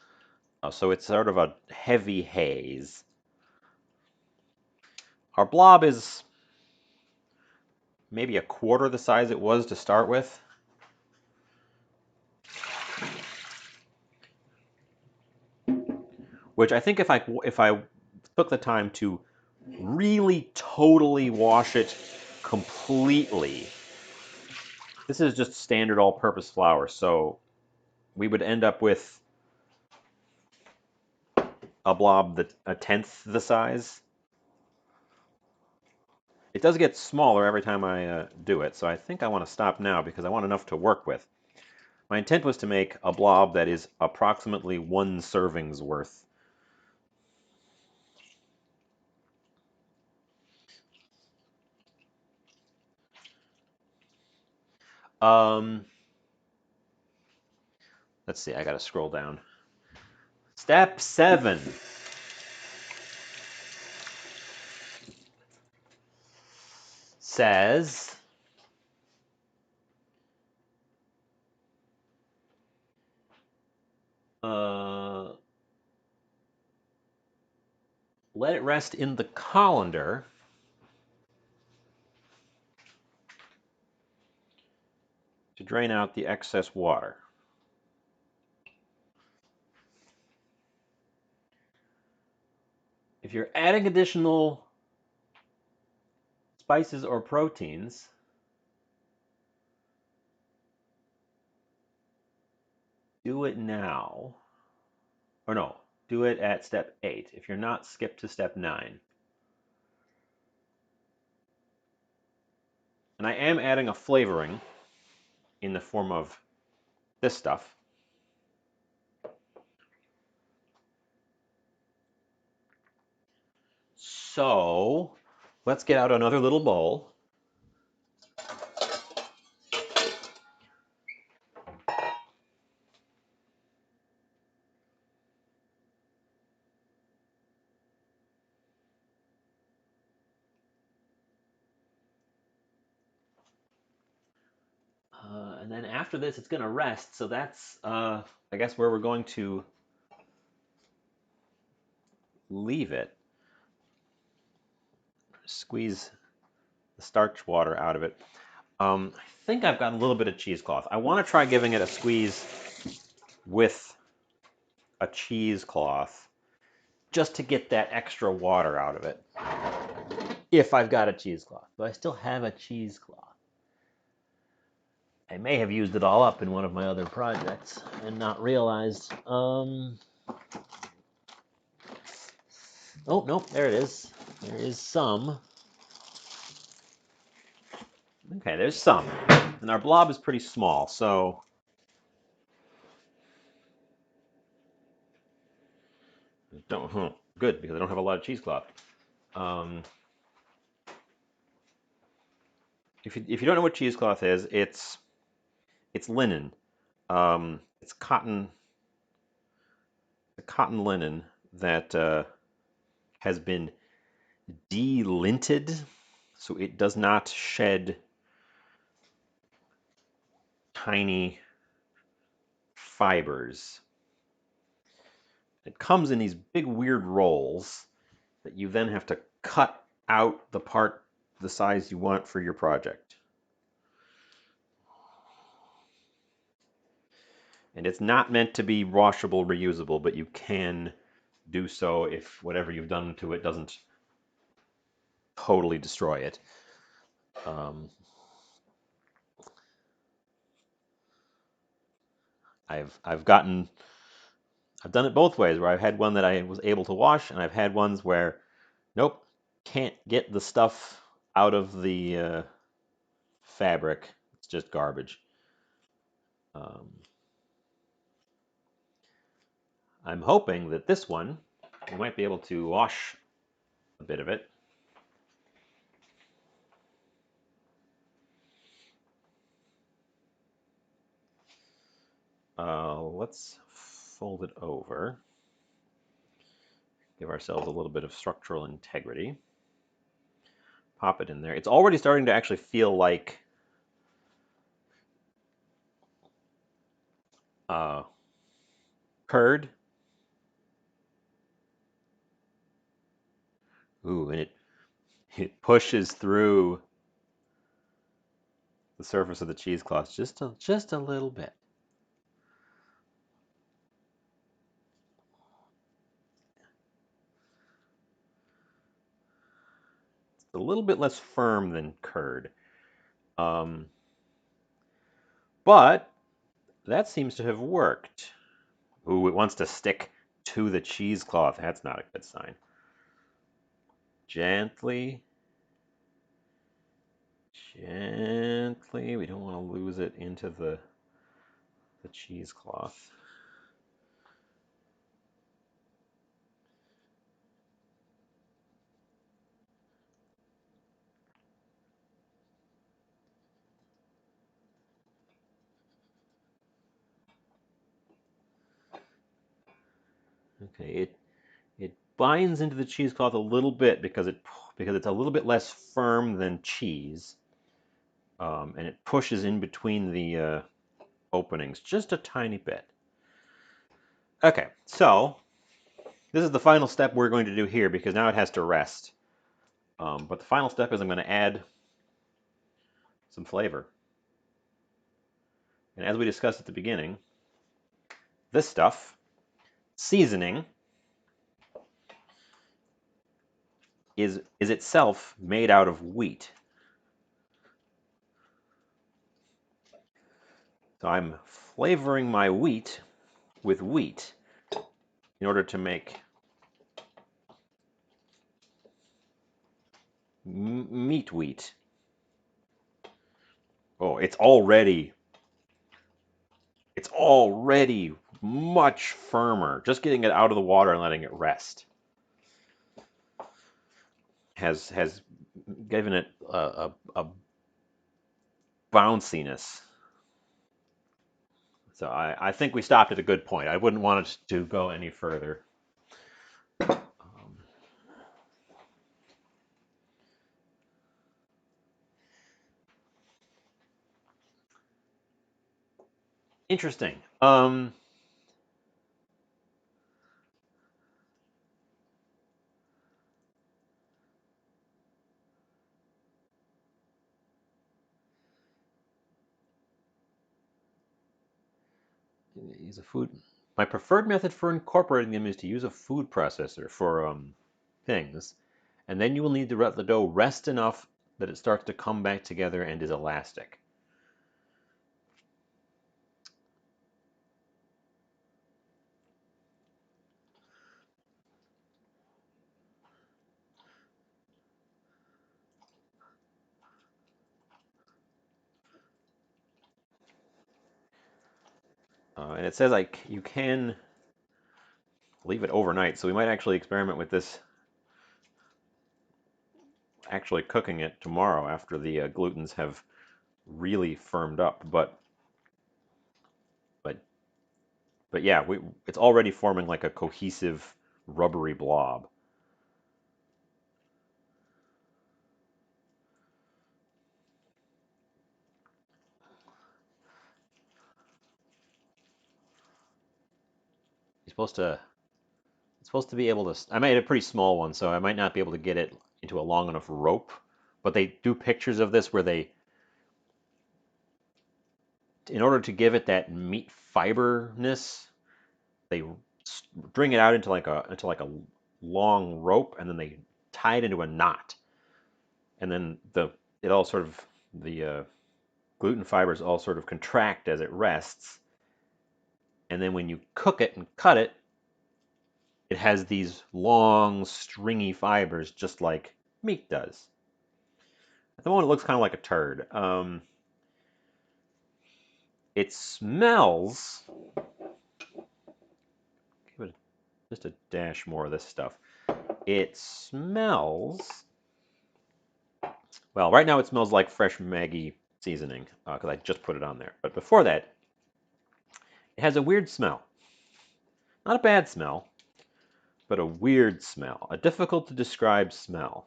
So it's sort of a heavy haze. Our blob is maybe a quarter the size it was to start with. Which I think if I took the time to really totally wash it completely, this is just standard all-purpose flour, so we would end up with a blob that's a tenth the size. It does get smaller every time I do it, so I think I want to stop now because I want enough to work with. My intent was to make a blob that is approximately 1 serving's worth. Um, let's see, I gotta scroll down. Step 7 says, let it rest in the colander to drain out the excess water. If you're adding additional spices or proteins, do it now. Or no, do it at step 8. If you're not, skip to step 9. And I am adding a flavoring in the form of this stuff. So let's get out another little bowl. And then after this, it's going to rest. So that's, I guess, where we're going to leave it. Squeeze the starch water out of it. I think I've got a little bit of cheesecloth. I want to try giving it a squeeze with a cheesecloth just to get that extra water out of it. If I've got a cheesecloth. Do I still have a cheesecloth? I may have used it all up in one of my other projects and not realized. Oh, nope, there it is. There is some. Okay, there's some. And our blob is pretty small, so good, because I don't have a lot of cheesecloth. If you don't know what cheesecloth is, it's linen. It's cotton linen that has been de-linted, so it does not shed tiny fibers. It comes in these big weird rolls that you then have to cut out the part the size you want for your project. And it's not meant to be washable, reusable, but you can do so if whatever you've done to it doesn't totally destroy it. I've done it both ways, where I've had one that I was able to wash, and I've had ones where, nope, can't get the stuff out of the fabric. It's just garbage. I'm hoping that this one, we might be able to wash a bit of it. Let's fold it over. Give ourselves a little bit of structural integrity. Pop it in there. It's already starting to actually feel like curd. Ooh, and it pushes through the surface of the cheesecloth just a little bit. It's a little bit less firm than curd. But that seems to have worked. Ooh, it wants to stick to the cheesecloth. That's not a good sign. Gently. Gently. We don't want to lose it into the cheesecloth. Okay, it binds into the cheesecloth a little bit because it's a little bit less firm than cheese, and it pushes in between the openings just a tiny bit. Okay, so this is the final step we're going to do here, because now it has to rest. But the final step is I'm going to add some flavor. And as we discussed at the beginning, this stuff, seasoning, is itself made out of wheat. So I'm flavoring my wheat with wheat in order to make meat wheat. Oh, it's already much firmer. Just getting it out of the water and letting it rest has given it a bounciness. So I think we stopped at a good point. I wouldn't want it to go any further. Interesting. Use a food. My preferred method for incorporating them is to use a food processor for things, and then you will need to let the dough rest enough that it starts to come back together and is elastic. And it says like you can leave it overnight, so we might actually experiment with this, actually cooking it tomorrow after the glutens have really firmed up. But but yeah, it's already forming like a cohesive, rubbery blob. You're supposed to be able to. I made a pretty small one, so I might not be able to get it into a long enough rope. But they do pictures of this where they, in order to give it that meat fiberness, they string it out into like a long rope, and then they tie it into a knot, and then the gluten fibers all sort of contract as it rests, and then when you cook it and cut it, it has these long stringy fibers just like meat does. At the moment, it looks kind of like a turd. It smells. Give it just a dash more of this stuff. It smells. Well, right now it smells like fresh Maggi seasoning because I just put it on there. But before that, it has a weird smell. Not a bad smell, but a weird smell. A difficult to describe smell.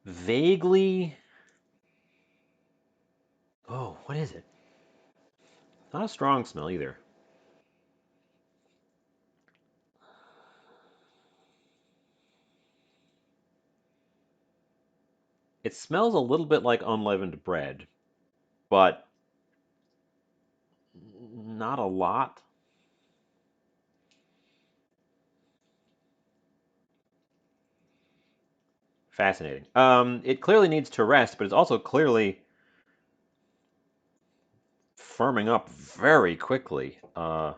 Vaguely. Oh, what is it? Not a strong smell either. It smells a little bit like unleavened bread, but not a lot. Fascinating. It clearly needs to rest, but it's also clearly firming up very quickly. So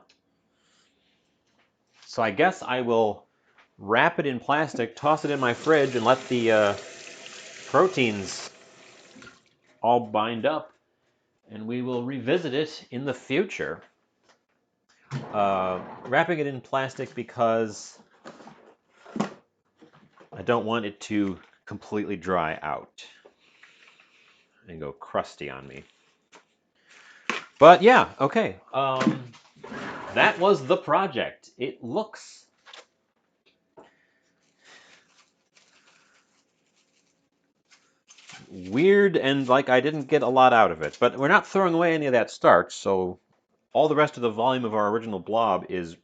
I guess I will wrap it in plastic, toss it in my fridge, and let the proteins all bind up, and we will revisit it in the future. Wrapping it in plastic because I don't want it to completely dry out and go crusty on me. But yeah, okay. That was the project. It looks weird and like I didn't get a lot out of it, but we're not throwing away any of that starch, so all the rest of the volume of our original blob is,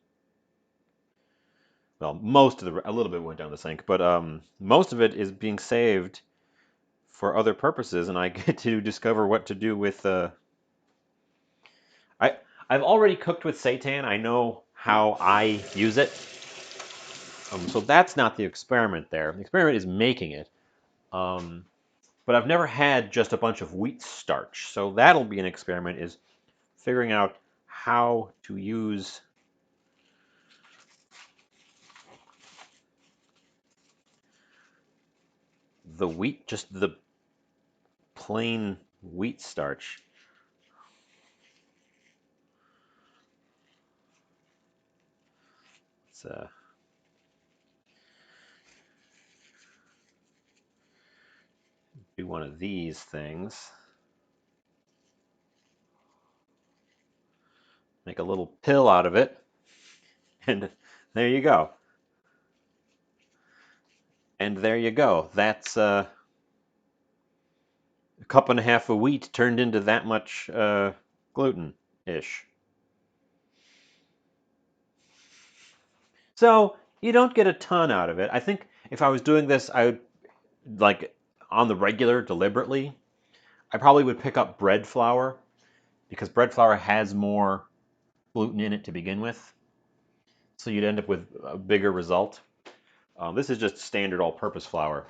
well, a little bit went down the sink, but most of it is being saved for other purposes, and I get to discover what to do with. I I've already cooked with seitan. I know how I use it, so that's not the experiment there. The experiment is making it. Um, but I've never had just a bunch of wheat starch, so that'll be an experiment. Is figuring out how to use the wheat, just the plain wheat starch. Let's do one of these things. Make a little pill out of it, and there you go. And there you go. That's a cup and a half of wheat turned into that much gluten-ish. So you don't get a ton out of it. I think if I was doing this, I would like on the regular, deliberately. I probably would pick up bread flour because bread flour has more gluten in it to begin with. So you'd end up with a bigger result. This is just standard all-purpose flour.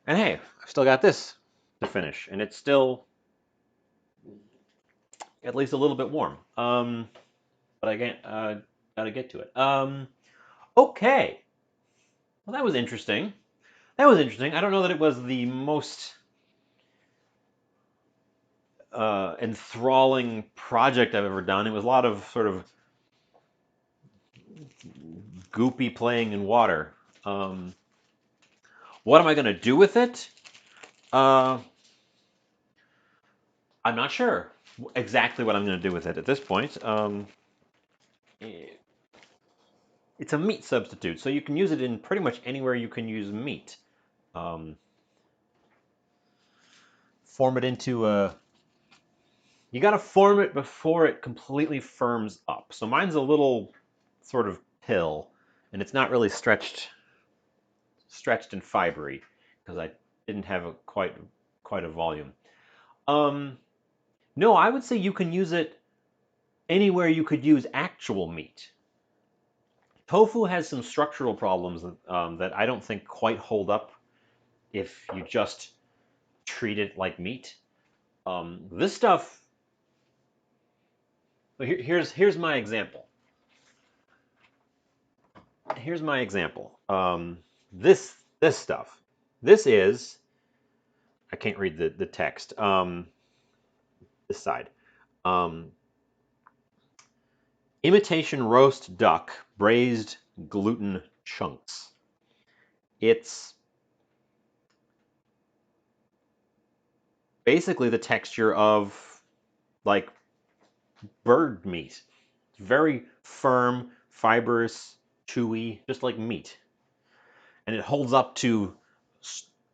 And hey, I've still got this to finish, and it's still at least a little bit warm. But I can't, gotta get to it. Okay. Well, that was interesting. That was interesting. I don't know that it was the most enthralling project I've ever done. It was a lot of sort of goopy playing in water. Um, what am I going to do with it? Uh, I'm not sure exactly what I'm going to do with it at this point. It's a meat substitute, so you can use it in pretty much anywhere you can use meat. Um, form it into a. You got to form it before it completely firms up. So mine's a little sort of pill, and it's not really stretched and fibery because I didn't have quite a volume. Um, no, I would say you can use it anywhere you could use actual meat. Tofu has some structural problems that I don't think quite hold up if you just treat it like meat. This stuff. Here's my example. Here's my example. This stuff. This is. I can't read the text. This side. Um, Imitation roast duck, braised gluten chunks. It's basically the texture of like bird meat. Very firm, fibrous, chewy, just like meat. And it holds up to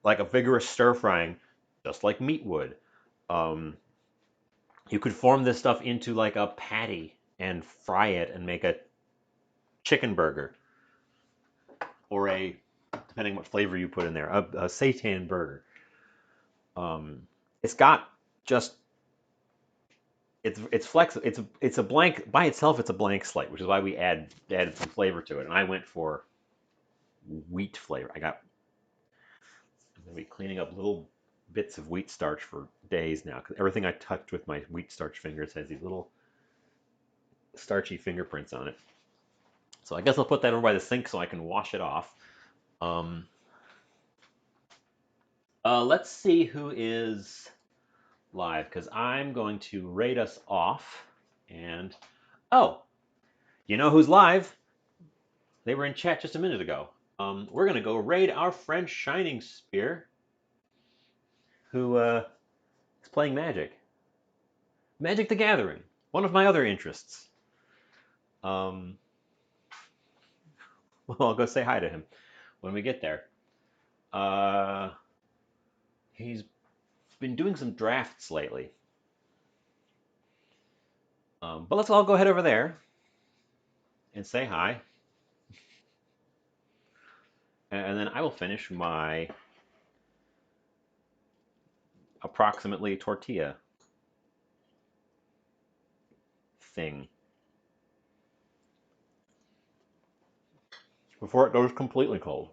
like a vigorous stir frying, just like meat would. Um, you could form this stuff into like a patty and fry it and make a chicken burger or depending what flavor you put in there, a seitan burger. Um, it's got just it's flexible. It's a blank by itself. It's a blank slate, which is why we added some flavor to it. And I went for wheat flavor. I'm gonna be cleaning up little bits of wheat starch for days now because everything I touched with my wheat starch fingers has these little starchy fingerprints on it. So I guess I'll put that over by the sink so I can wash it off. Um, let's see who is live because I'm going to rate us off. And oh, you know who's live? They were in chat just a minute ago. We're going to go raid our friend Shining Spear, who is playing Magic. Magic the Gathering, one of my other interests. Well, I'll go say hi to him when we get there. He's been doing some drafts lately. But let's all go head over there and say hi. And then I will finish my approximately tortilla thing before it goes completely cold.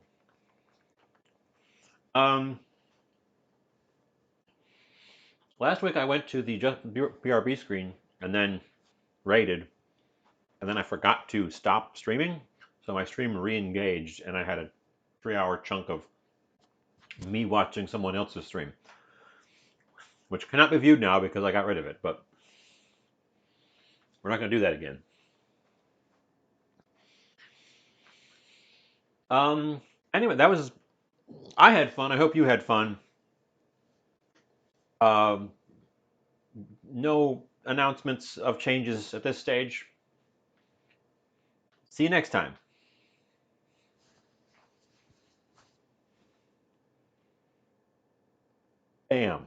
Last week I went to the BRB screen and then raided, and then I forgot to stop streaming, so my stream re-engaged, and I had a 3-hour chunk of me watching someone else's stream, which cannot be viewed now because I got rid of it, but we're not going to do that again. Anyway, I had fun. I hope you had fun. Um, no announcements of changes at this stage. See you next time. Bam.